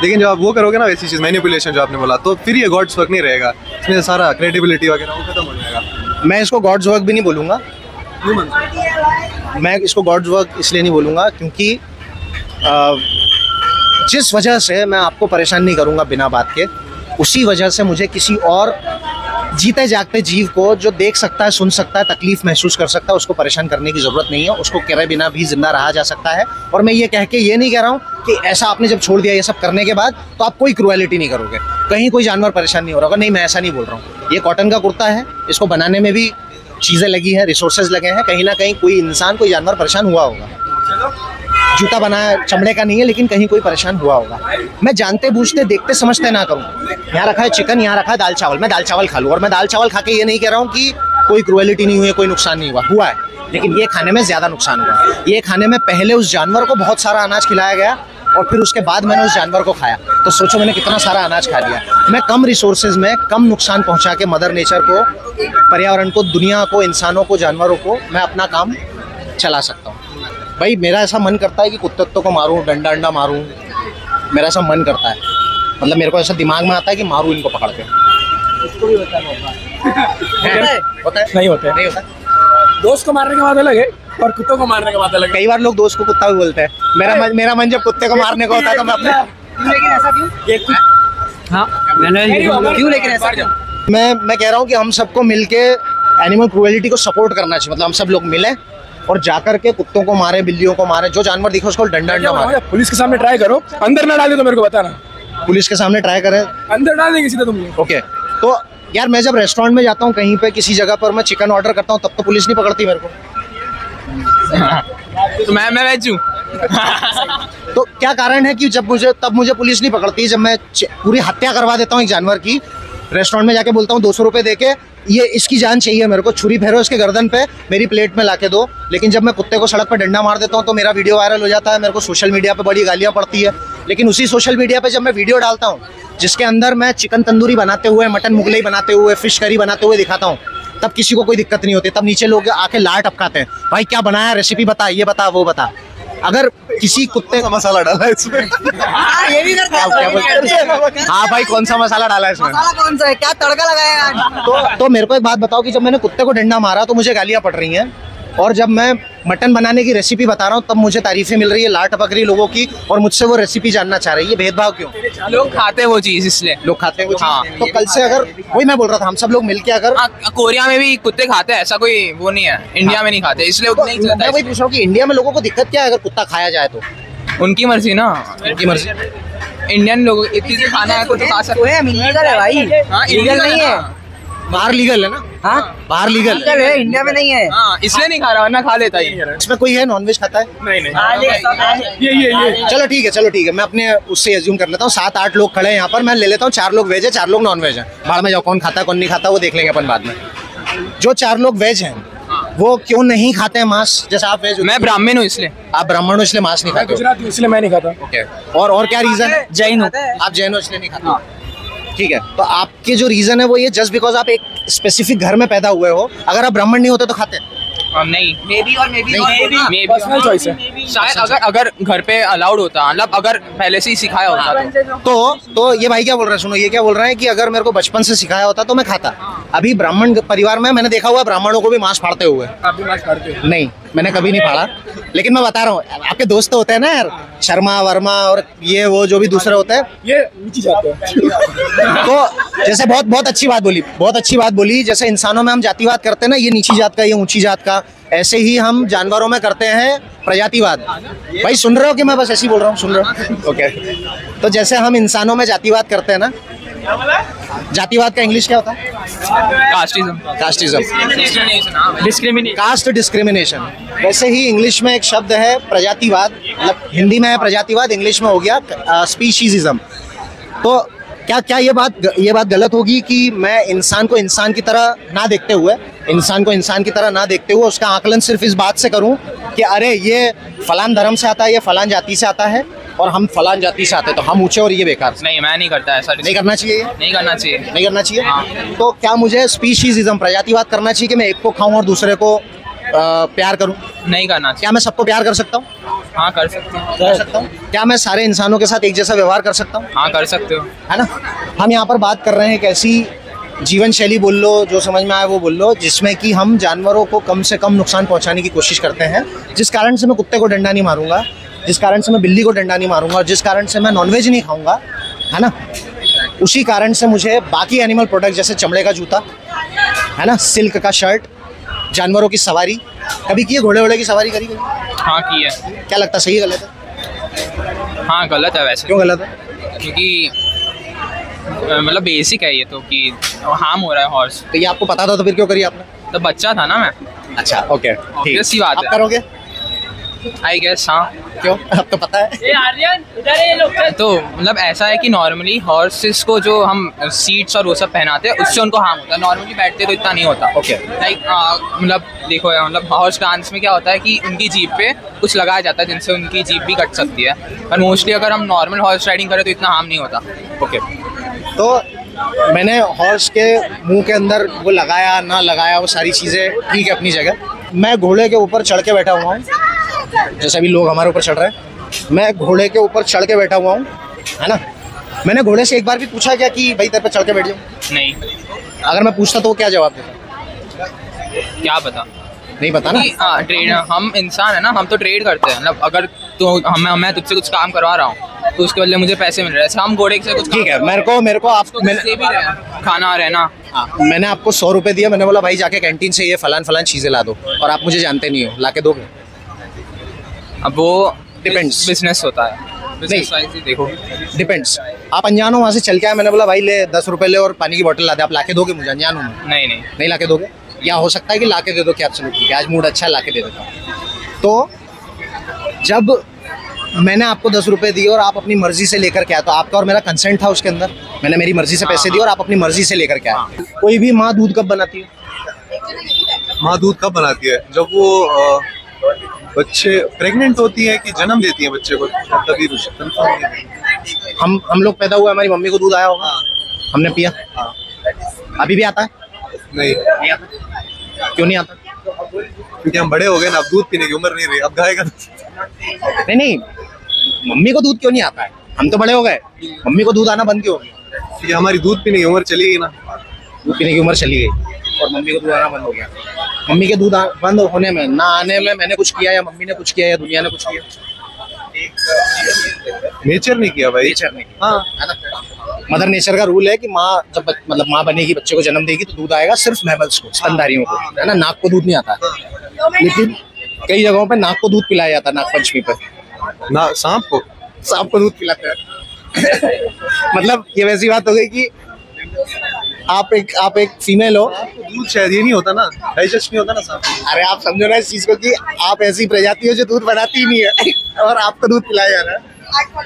लेकिन जब आप वो करोगे ना वैसी चीज़, मैनिपुलेशन जो आपने बोला, तो फिर ये गॉड्स वर्क नहीं रहेगा, इसमें सारा क्रेडिबिलिटी वगैरह वो खत्म हो जाएगा। मैं इसको गॉड्स वर्क भी नहीं बोलूँगा। मैं इसको गॉड्स वर्क इसलिए नहीं बोलूँगा क्योंकि जिस वजह से मैं आपको परेशान नहीं करूँगा बिना बात के, उसी वजह से मुझे किसी और जीते जागते जीव को जो देख सकता है, सुन सकता है, तकलीफ महसूस कर सकता है, उसको परेशान करने की ज़रूरत नहीं है। उसको करे बिना भी जिंदा रहा जा सकता है। और मैं ये कह के ये नहीं कह रहा हूँ कि ऐसा आपने जब छोड़ दिया ये सब करने के बाद तो आप कोई क्रुएलिटी नहीं करोगे, कहीं कोई जानवर परेशान नहीं हो रहा होगा। नहीं, मैं ऐसा नहीं बोल रहा हूँ। ये कॉटन का कुर्ता है, इसको बनाने में भी चीज़ें लगी हैं, रिसोर्सेज लगे हैं, कहीं ना कहीं कोई इंसान, कोई जानवर परेशान हुआ होगा। जूता बनाया चमड़े का नहीं है, लेकिन कहीं कोई परेशान हुआ होगा। मैं जानते बूझते देखते समझते ना करूँ। यहाँ रखा है चिकन, यहाँ रखा है दाल चावल, मैं दाल चावल खा लूँ। और मैं दाल चावल खा के ये नहीं कह रहा हूँ कि कोई क्रुएलिटी नहीं हुई है, कोई नुकसान नहीं हुआ है, लेकिन ये खाने में ज़्यादा नुकसान हुआ है। ये खाने में पहले उस जानवर को बहुत सारा अनाज खिलाया गया और फिर उसके बाद मैंने उस जानवर को खाया, तो सोचो मैंने कितना सारा अनाज खा लिया। मैं कम रिसोर्सेज में कम नुकसान पहुँचा के मदर नेचर को, पर्यावरण को, दुनिया को, इंसानों को, जानवरों को मैं अपना काम चला सकता हूँ। भाई मेरा ऐसा मन करता है कि कुत्ते को मारूं, डंडा अंडा मारूं, मेरा ऐसा मन करता है। मतलब मेरे को ऐसा दिमाग में आता है कि मारूं इनको पकड़ के। इसको भी होता है? नहीं होता। दोस्त को मारने की बात अलग है और कुत्तों को मारने की बात अलग है। कई बार लोग दोस्त को कुत्ता भी बोलते हैं। मेरा मन जब कुत्ते को मारने को होता है तो मैं अपने लेकिन ऐसा क्यों? हाँ, क्यों लेकिन ऐसा क्यों? मैं कह रहा हूँ कि हम सबको मिलके एनिमल क्रूएलिटी को सपोर्ट करना चाहिए। मतलब हम सब लोग मिले और जाकर के कुत्तों को मारे, बिल्लियों को मारे, जो जानवर दिखे उसको डंडा अंडा मारे। पुलिस के सामने ट्राई करो, अंदर ना डाले तो मेरे को बताना। पुलिस के सामने ट्राई करें, अंदर डाल देंगे सीधा तुम। ओके। तो यार मैं जब रेस्टोरेंट में जाता हूँ कहीं पे किसी जगह पर, मैं चिकन ऑर्डर करता हूँ, तब तो पुलिस नहीं पकड़ती मेरे को। तो मैं वेज हूँ। तो क्या कारण है कि तब मुझे पुलिस नहीं पकड़ती जब मैं पूरी हत्या करवा देता हूँ एक जानवर की। रेस्टोरेंट में जाके बोलता हूँ 200 रुपये देके ये इसकी जान चाहिए मेरे को, छुरी फेरो इसके गर्दन पे, मेरी प्लेट में लाके दो। लेकिन जब मैं कुत्ते को सड़क पर डंडा मार देता हूँ तो मेरा वीडियो वायरल हो जाता है, मेरे को सोशल मीडिया पे बड़ी गालियाँ पड़ती है। लेकिन उसी सोशल मीडिया पे जब मैं वीडियो डालता हूँ जिसके अंदर मैं चिकन तंदूरी बनाते हुए, मटन मुगलई बनाते हुए, फिश करी बनाते हुए दिखाता हूँ, तब किसी को कोई दिक्कत नहीं होती। तब नीचे लोग आके लार टपकाते हैं, भाई क्या बनाया, रेसिपी बता, ये बता, वो बता। अगर किसी कुत्ते का मसाला डाला है इसमें। ये भी करता है। हाँ भाई, कौन सा मसाला डाला है इसमें? मसाला कौन सा है, क्या तड़का लगाया यार? तो मेरे को एक बात बताओ कि जब मैंने कुत्ते को डंडा मारा तो मुझे गालियाँ पड़ रही हैं, और जब मैं मटन बनाने की रेसिपी बता रहा हूँ तब मुझे तारीफें मिल रही है, लार टपक रही है लोगों की, और मुझसे वो रेसिपी जानना चाह रही है। भेदभाव क्यों? लोग खाते हैं वो चीज, इसलिए लोग खाते हैं वो हाँ। चीज़। तो कल से अगर, वही मैं बोल रहा था, हम सब लोग मिलके अगर, कोरिया में भी कुत्ते खाते हैं, ऐसा कोई वो नहीं है। इंडिया में नहीं खाते, इसलिए उतना ही चलता मैं वही पूछ रहा हूँ कि इंडिया में लोगों को दिक्कत क्या है अगर कुत्ता खाया जाए तो? उनकी मर्जी ना, उनकी मर्जी। इंडियन लोग इतनी चीज खाना है तो खा सकते हैं। लीगल है भाई, लीगल नहीं है। बाहर लीगल है ना? हाँ, बाहर लीगल लीगल है, इंडिया में नहीं है। हाँ, इसलिए नहीं खा रहा, वरना खा लेता ही। इसमें कोई है नॉनवेज खाता है? नहीं। ये चलो ठीक है, मैं अपने उससे एज्यूम कर लेता हूँ 7-8 लोग खड़े हैं यहाँ पर, मैं ले लेता हूँ 4 लोग वेज है, 4 लोग नॉन वेज है। बाहर में जाओ, कौन खाता है कौन नहीं खाता वो देख लेंगे अपन बाद में। जो 4 लोग वेज हैं वो क्यों नहीं खाते हैं मांस? जैसे आप वेज, मैं ब्राह्मण हूँ इसलिए। आप ब्राह्मण हो इसलिए मांस नहीं खाते हो? गुजराती इसलिए मैं नहीं खाता। ओके। और क्या रीजन है? जैन हो। आप जैन हो इसलिए नहीं खाते? ठीक है, तो आपके जो रीजन है वो ये, जस्ट बिकॉज आप एक स्पेसिफिक घर में पैदा हुए हो, अगर आप ब्राह्मण नहीं होते तो खाते? नहीं, मे पर्सनल चॉइस है। शायद अगर घर पे अलाउड होता, मतलब अगर पहले से ही सिखाया होता तो ये भाई क्या बोल रहे हैं, सुनो, ये क्या बोल रहे हैं कि अगर मेरे को बचपन से सिखाया होता तो मैं खाता। अभी ब्राह्मण परिवार में मैंने देखा हुआ ब्राह्मणों को भी मांस फाड़ते हुए। आप भी मांस खाते हो? नहीं, मैंने कभी नहीं फाड़ा, लेकिन मैं बता रहा हूँ, आपके दोस्त तो होते हैं ना यार, शर्मा वर्मा और ये वो जो भी दूसरे होते हैं, ये नीचे जाते हैं। तो जैसे बहुत अच्छी बात बोली, जैसे इंसानों में हम जातिवाद करते हैं ना, ये नीची जात का, ये ऊंची जात का, ऐसे ही हम जानवरों में करते हैं प्रजातिवाद। भाई सुन रहे हो कि मैं बस ऐसे ही बोल रहा हूँ? सुन रहे हो? ओके। तो जैसे हम इंसानों में जातिवाद करते हैं ना, जातिवाद का इंग्लिश क्या होता है? Casteism, caste discrimination. वैसे ही इंग्लिश में एक शब्द है प्रजातिवाद, मतलब हिंदी में है प्रजातिवाद, इंग्लिश में हो गया स्पीशीजिज्म। तो क्या ये बात गलत होगी कि मैं इंसान को इंसान की तरह ना देखते हुए उसका आकलन सिर्फ इस बात से करूं कि अरे ये फलान धर्म से आता है, ये फलान जाति से आता है, और हम फलान जाति से आते हैं तो हम ऊंचे और ये बेकार। नहीं, मैं नहीं करता ऐसा। नहीं करना चाहिए ये? नहीं करना चाहिए। नहीं करना चाहिए। तो क्या मुझे स्पीशीजिज्म प्रजातिवाद करना चाहिए कि मैं एक को खाऊं और दूसरे को प्यार करूं? नहीं करना चाहिए। क्या मैं सबको प्यार कर सकता हूँ? हाँ, कर सकते हो। कर सकता हूँ। क्या मैं सारे इंसानों के साथ एक जैसा व्यवहार कर सकता हूँ? हाँ, कर सकते हो। है ना। हम यहाँ पर बात कर रहे हैं एक ऐसी जीवन शैली, बोल लो जो समझ में आए वो बोल लो, जिसमें कि हम जानवरों को कम से कम नुकसान पहुंचाने की कोशिश करते हैं। जिस कारण से मैं कुत्ते को डंडा नहीं मारूंगा, जिस कारण से मैं बिल्ली को डंडा नहीं मारूंगा, और जिस कारण से मैं नॉनवेज नहीं खाऊंगा, है ना, उसी कारण से मुझे बाकी एनिमल प्रोडक्ट जैसे चमड़े का जूता, है ना, सिल्क का शर्ट, जानवरों की सवारी कभी की है? घोड़े वोड़े की सवारी करी? हाँ, की है। क्या लगता है, सही है गलत है? हाँ, गलत है वैसे। क्यों गलत है? क्योंकि मतलब बेसिक है ये तो कि हार्म हो रहा है हॉर्स। तो ये आपको पता था तो फिर क्यों करी आपने? तो बच्चा था ना मैं। अच्छा, ओके, ठीक। ऐसी बात आप है। करोगे? आई गेस हाँ। क्यों, आपको पता है? तो मतलब ऐसा है कि नॉर्मली हॉर्सेस को जो हम सीट्स और वो सब पहनाते हैं उससे उनको हार्म होता है। नॉर्मली बैठते तो इतना नहीं होता। ओके। लाइक मतलब देखो यार, मतलब हॉर्स कांस में क्या होता है कि उनकी जीभ पे कुछ लगाया जाता है जिनसे उनकी जीभ भी कट सकती है। पर मोस्टली अगर हम नॉर्मल हॉर्स राइडिंग करें तो इतना हार्म नहीं होता। ओके। तो मैंने हॉर्स के मुंह के अंदर वो लगाया ना लगाया, वो सारी चीज़ें ठीक है अपनी जगह। मैं घोड़े के ऊपर चढ़ के बैठा हुआ हूँ, जैसे अभी लोग हमारे ऊपर चढ़ रहे हैं, मैं घोड़े के ऊपर चढ़ के बैठा हुआ हूँ, है ना। मैंने घोड़े से एक बार भी पूछा क्या कि भाई तेरे पे चढ़ के बैठ जाऊँ? नहीं। अगर मैं पूछता तो वो क्या जवाब देता? क्या पता। नहीं पता ना। हाँ, ट्रेड, हम इंसान है ना, हम तो ट्रेड करते हैं। मतलब अगर तो मैं तुझसे कुछ काम करवा रहा हूँ तो उसके बदले मुझे पैसे मिल रहे हैं। हम घोड़े से कुछ ठीक है, मेरे को आप से भी खाना रहना। हाँ, मैंने आपको 100 रुपए दिया, मैंने बोला भाई जाके कैंटीन से ये फलान चीज़ें ला दो, और आप मुझे जानते नहीं हो, ला के दोगे? अब वो Depends. बिजनेस होता है। बिजनेस वाइज ही देखो। डिपेंड्स। आप अनजान हो, वहाँ से चल के आए, मैंने बोला भाई ले 10 रुपए ले और पानी की बोतल ला दे, आप ला के दोगे मुझे? अनजान हूँ मैं। नहीं नहीं। नहीं ला के दोगे? या हो सकता है कि ला के दे दो कि एब्सोल्युटली आज मूड अच्छा है ला के दे देता हूँ। तो जब मैंने आपको 10 रुपए दिए और आप अपनी मर्जी से लेकर के आए, तो आपका और मेरा कंसेंट था उसके अंदर। मैंने मेरी मर्जी से पैसे दिए और आप अपनी मर्जी से लेकर के आए। कोई भी माँ दूध कब बनाती है? माँ दूध कब बनाती है? जब वो बच्चे प्रेग्नेंट होती है कि जन्म देती है बच्चे को, तभी हम लोग पैदा हुए, हमारी मम्मी को दूध आया होगा, हमने पिया। अभी भी आता है? नहीं क्यों नहीं आता? क्योंकि हम बड़े हो गए ना, अब दूध पीने की उम्र नहीं रही, अब गाय का नहीं, मम्मी को दूध क्यों नहीं आता है? हम तो बड़े हो गए, मम्मी को दूध आना बंद क्यों हो गया? क्योंकि हमारी दूध पीने की उम्र चली गई ना। दूध पीने की उम्र चली गई और मम्मी को दूध आना बंद हो गया। मम्मी के दूध बंद होने में ना आने में मैंने कुछ किया, या मम्मी ने कुछ किया, या दुनिया ने कुछ किया? नेचर नहीं किया भाई। नेचर ने। हाँ, है ना। मदर नेचर का रूल है कि माँ जब मतलब माँ बनेगी, बच्चे को जन्म देगी, तो दूध आएगा सिर्फ मैमल्स को, स्तनधारियों को, है ना। नाक को दूध नहीं आता, लेकिन कई जगहों पे नाक को दूध पिलाया जाता है। नाग पंचमी पे ना सांप को दूध पिलाते हैं। मतलब ये वैसी बात हो गई कि आप एक फीमेल हो, दूध शायद ये नहीं होता ना, डाइजेस्ट नहीं होता ना सांप। अरे आप समझो ना इस चीज को कि आप ऐसी प्रजाति हो जो दूध बनाती ही नहीं है और आपको दूध पिलाया जा रहा है।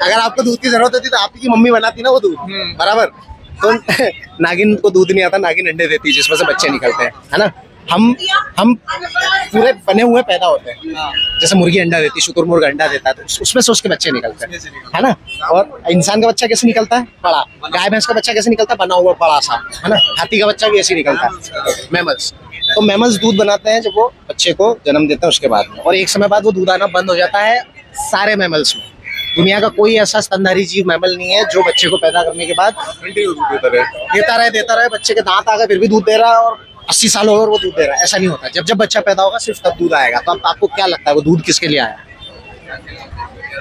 अगर आपको दूध की जरूरत होती तो आपकी मम्मी बनाती ना वो दूध, बराबर। तो नागिन को दूध नहीं आता, नागिन अंडे देती है जिसमें से बच्चे निकलते हैं, है ना। हम पूरे बने हुए पैदा होते हैं, जैसे मुर्गी अंडा देती है, शुतुरमुर्ग अंडा देता है, तो उसमें से उसके बच्चे निकलते हैं, है ना। और इंसान का बच्चा कैसे निकलता है? बड़ा। गाय भैंस का बच्चा कैसे निकलता है? बना हुआ बड़ा सा, है ना। हाथी का बच्चा भी ऐसे निकलता है, मैमल्स। तो मैमल्स दूध बनाते हैं जब वो बच्चे को जन्म देते हैं उसके बाद में, और एक समय बाद वो दूध आना बंद हो जाता है सारे मैमल्स में। दुनिया का कोई ऐसा स्तनधारी जीव मैमल नहीं है जो बच्चे को पैदा करने के बाद देता रहे, बच्चे के दांत आ गए फिर भी दूध दे रहा है, और 80 साल हो गए और वो दूध दे रहा है। ऐसा नहीं होता। जब बच्चा पैदा होगा सिर्फ तब दूध आएगा। तो आपको क्या लगता है वो दूध किसके लिए आया?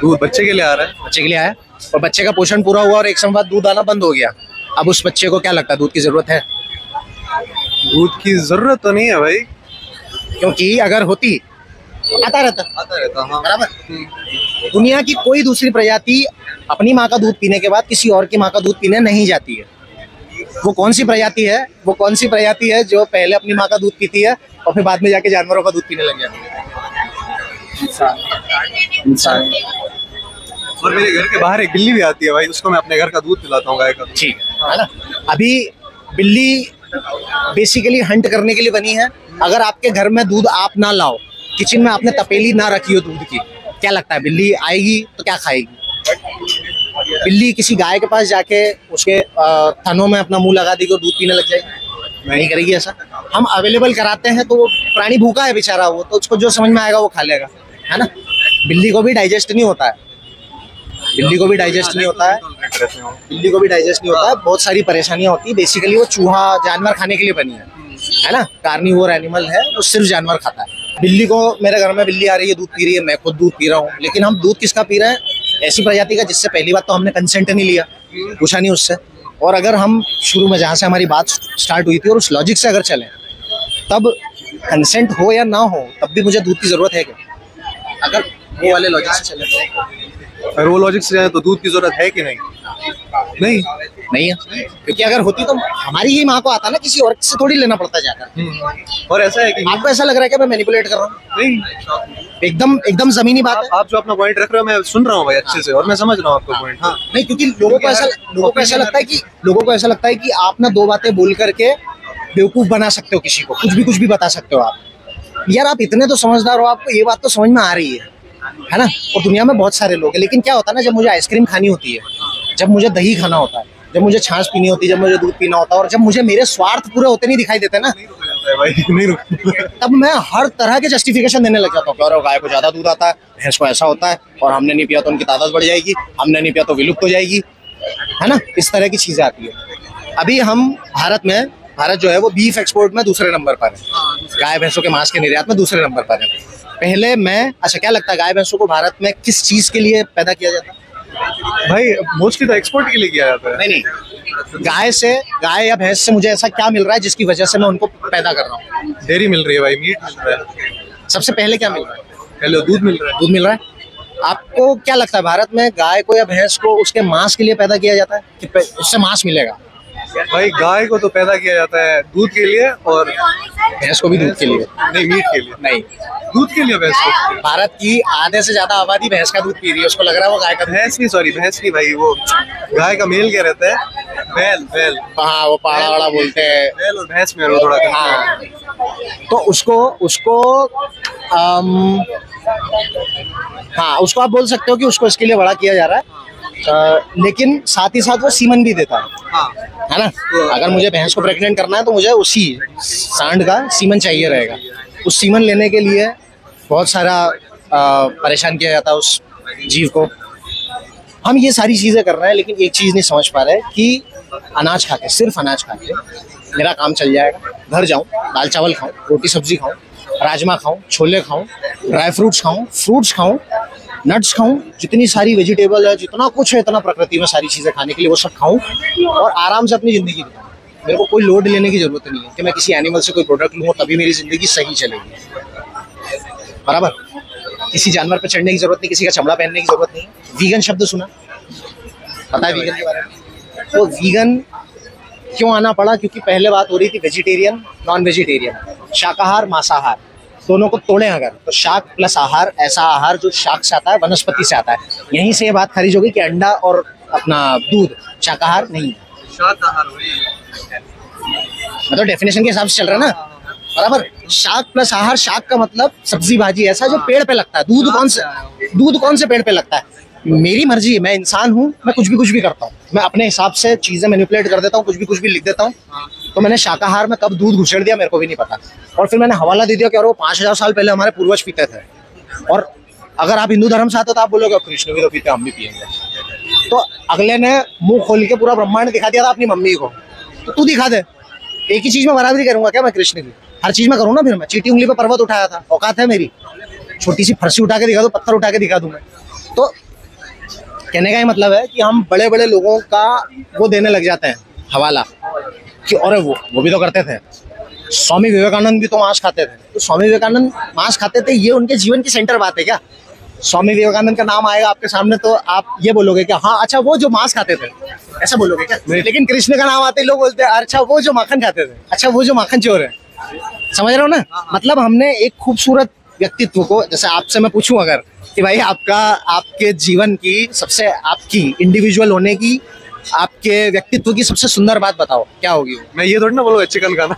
दूध बच्चे के लिए आ रहा है। बच्चे के लिए आया, और बच्चे का पोषण पूरा हुआ और एक समय बाद दूध आना बंद हो गया। अब उस बच्चे को क्या लगता है दूध की जरूरत है? दूध की जरूरत तो नहीं है भाई, क्योंकि अगर होती आता रहता। हाँ। बराबर। दुनिया की कोई दूसरी प्रजाति अपनी माँ का दूध पीने के बाद किसी और की माँ का दूध पीने नहीं जाती है। वो कौन सी प्रजाति है? वो कौन सी प्रजाति है जो पहले अपनी माँ का दूध पीती है और फिर बाद में जाके जानवरों का दूध पीने लग जाती है? इंसान। और मेरे घर के बाहर एक बिल्ली भी आती है भाई, उसको मैं अपने घर का दूध पिलाता हूँ, गाय का। ठीक है ना। अभी बिल्ली बेसिकली हंट करने के लिए बनी है। अगर आपके घर में दूध आप ना लाओ, किचन में आपने तपेली ना रखी हो दूध की, क्या लगता है बिल्ली आएगी तो क्या खाएगी? बिल्ली किसी गाय के पास जाके उसके थनों में अपना मुंह लगा देगी और दूध पीने लग जाएगी? नहीं करेगी ऐसा। हम अवेलेबल कराते हैं तो वो प्राणी भूखा है बेचारा, वो तो उसको जो समझ में आएगा वो खा लेगा, है ना। बिल्ली को भी डाइजेस्ट नहीं होता है, बिल्ली को भी डाइजेस्ट नहीं होता है, बिल्ली को भी डाइजेस्ट नहीं होता है, बहुत सारी परेशानियां होती है। बेसिकली वो चूहा जानवर खाने के लिए बनी है ना, कार्निवोर एनिमल है, वो सिर्फ जानवर खाता है। बिल्ली को, मेरे घर में बिल्ली आ रही है, दूध पी रही है, मैं खुद दूध पी रहा हूँ, लेकिन हम दूध किसका पी रहे हैं? ऐसी प्रजाति का जिससे पहली बात तो हमने कंसेंट नहीं लिया, पूछा नहीं उससे। और अगर हम शुरू में जहाँ से हमारी बात स्टार्ट हुई थी और उस लॉजिक से अगर चलें, तब कंसेंट हो या ना हो तब भी मुझे दूध की जरूरत है क्या? अगर वो वाले लॉजिक से चले तो। अगर वो लॉजिक से जाए तो दूध की जरूरत है कि नहीं? नहीं नहीं है, क्योंकि अगर होती तो हमारी ही माँ को आता ना, किसी और से थोड़ी लेना पड़ता जाकर। और ऐसा है कि आपको ऐसा लग रहा है कि मैं मैनिपुलेट कर रहा हूँ? नहीं, एकदम एकदम जमीनी बात है। आप जो अपना पॉइंट रख रहे हो मैं सुन रहा हूँ भाई अच्छे से, और मैं समझ रहा हूँ आपका पॉइंट। हाँ, नहीं, क्योंकि लोगों को ऐसा लगता है कि आप ना दो बातें बोल करके बेवकूफ बना सकते हो किसी को, कुछ भी बता सकते हो आप। यार आप इतने तो समझदार हो, आपको ये बात तो समझ में आ रही है ना। और दुनिया में बहुत सारे लोग हैं, लेकिन क्या होता है ना, जब मुझे आइसक्रीम खानी होती है, जब मुझे दही खाना होता है, जब मुझे छाछ पीनी होती है, जब मुझे दूध पीना होता है, और जब मुझे मेरे स्वार्थ पूरे होते नहीं दिखाई देते ना, तब मैं हर तरह के जस्टिफिकेशन देने लग जाता हूँ। और गाय को ज्यादा दूध आता है, भैंस को ऐसा होता है, और हमने नहीं पिया तो उनकी तादाद बढ़ जाएगी, हमने नहीं पिया तो विलुप्त हो जाएगी, है ना। इस तरह की चीजें आती है। अभी हम भारत जो है वो बीफ एक्सपोर्ट में दूसरे नंबर पर है, गाय भैंसों के मांस के निर्यात में दूसरे नंबर पर है। पहले अच्छा क्या लगता है गाय भैंसों को भारत में किस चीज के लिए पैदा किया जाता है? भाई मोस्टली तो एक्सपोर्ट के लिए किया जाता है। नहीं, गाय या भैंस से मुझे ऐसा क्या मिल रहा है जिसकी वजह से मैं उनको पैदा कर रहा हूँ? डेयरी मिल रही है भाई, मीट मिल रहा है। सबसे पहले क्या मिल रहा है? पहले दूध मिल रहा है। दूध मिल रहा है। आपको क्या लगता है भारत में गाय को या भैंस को उसके मांस के लिए पैदा किया जाता है कि उससे मांस मिलेगा? भाई गाय को तो पैदा किया जाता है दूध के लिए, और भैंस को भी दूध के लिए। नहीं, मीट के लिए नहीं, दूध के लिए भैंस को। भारत की आधे से ज्यादा आबादी भैंस का दूध पी रही है, उसको लग रहा है वो गाय का। भैंस नहीं भाई, वो गाय का मेल क्या रहता है? बैल। हाँ, वो पाड़ा वाड़ा बोलते हैं। बैल और भैंस में थोड़ा हाँ, तो उसको उसको आप बोल सकते हो कि उसको इसके लिए बड़ा किया जा रहा है। लेकिन साथ ही साथ वो सीमन भी देता है ना। अगर मुझे भैंस को प्रेग्नेंट करना है तो मुझे उसी सांड का सीमन चाहिए रहेगा। उस सीमन लेने के लिए बहुत सारा परेशान किया जाता है उस जीव को। हम ये सारी चीज़ें कर रहे हैं, लेकिन एक चीज़ नहीं समझ पा रहे कि अनाज खा के, सिर्फ अनाज खा के मेरा काम चल जाएगा। घर जाऊँ, दाल चावल खाऊँ, रोटी सब्जी खाऊँ, राजमा खाऊँ, छोले खाऊँ, ड्राई फ्रूट्स खाऊँ, फ्रूट्स खाऊँ, नट्स खाऊं, जितनी सारी वेजिटेबल है, जितना कुछ है, इतना प्रकृति में सारी चीज़ें खाने के लिए, वो सब खाऊं और आराम से अपनी ज़िंदगी बिताऊं। मेरे को कोई लोड लेने की ज़रूरत नहीं है कि मैं किसी एनिमल से कोई प्रोडक्ट लूँ तभी मेरी ज़िंदगी सही चलेगी। बराबर, किसी जानवर पे चढ़ने की ज़रूरत नहीं, किसी का चमड़ा पहनने की ज़रूरत नहीं। वीगन शब्द सुना, पता है वीगन के बारे में? तो वीगन क्यों आना पड़ा? क्योंकि पहले बात हो रही थी वेजिटेरियन नॉन वेजिटेरियन, शाकाहार मांसाहार, दोनों को तोड़ें अगर, तो शाक प्लस आहार, ऐसा आहार जो शाक से आता है, वनस्पति से आता है। यहीं से ये बात खारिज होगी कि अंडा और अपना दूध शाकाहार नहीं है। शाकाहार मतलब डेफिनेशन के हिसाब से चल रहा है ना, बराबर। शाक प्लस आहार, शाक का मतलब सब्जी भाजी ऐसा जो पेड़ पे लगता है। दूध कौन से पेड़ पे लगता है? मेरी मर्जी है, मैं इंसान हूँ, मैं कुछ भी करता हूँ, मैं अपने हिसाब से चीजें मैनिपुलेट कर देता हूँ, कुछ भी लिख देता हूँ। तो मैंने शाकाहार में कब दूध घुसेड़ दिया मेरे को भी नहीं पता, और फिर मैंने हवाला दे दिया कि वो 5000 साल पहले हमारे पूर्वज पीते थे। और अगर आप हिंदू धर्म से आते हो तो आप बोलोगे कृष्ण भी तो पीते, हम भी पिएंगे। तो अगले ने मुंह खोल के पूरा ब्रह्मांड दिखा दिया था अपनी मम्मी को, तो तू दिखा दे। एक ही चीज में बराबरी करूंगा क्या मैं कृष्ण की? हर चीज में करूँ ना। फिर मैं चीटी उंगली पर पर्वत उठाया था, औकात है मेरी? छोटी सी फरसी उठा के दिखा दो, पत्थर उठा के दिखा दूं मैं। तो कहने का ही मतलब है कि हम बड़े बड़े लोगों का वो देने लग जाते हैं हवाला कि अरे वो भी तो करते थे, स्वामी विवेकानंद भी तो मांस खाते थे। तो स्वामी विवेकानंद मांस खाते थे, ये उनके जीवन की सेंटर बात है क्या? स्वामी विवेकानंद का नाम आएगा आपके सामने तो आप ये बोलोगे क्या, हाँ अच्छा वो जो मांस खाते थे, ऐसा बोलोगे क्या? लेकिन कृष्ण का नाम आते ही लोग बोलते हैं अच्छा वो जो माखन खाते थे, अच्छा वो जो माखन चोर है। समझ रहे हो ना? मतलब हमने एक खूबसूरत व्यक्तित्व को, जैसे आपसे मैं पूछूं अगर कि भाई आपके जीवन की सबसे, आपकी इंडिविजुअल होने की, आपके व्यक्तित्व की सबसे सुंदर बात बताओ, क्या होगी? मैं ये थोड़ी ना बोलूँगा चिकन खाना।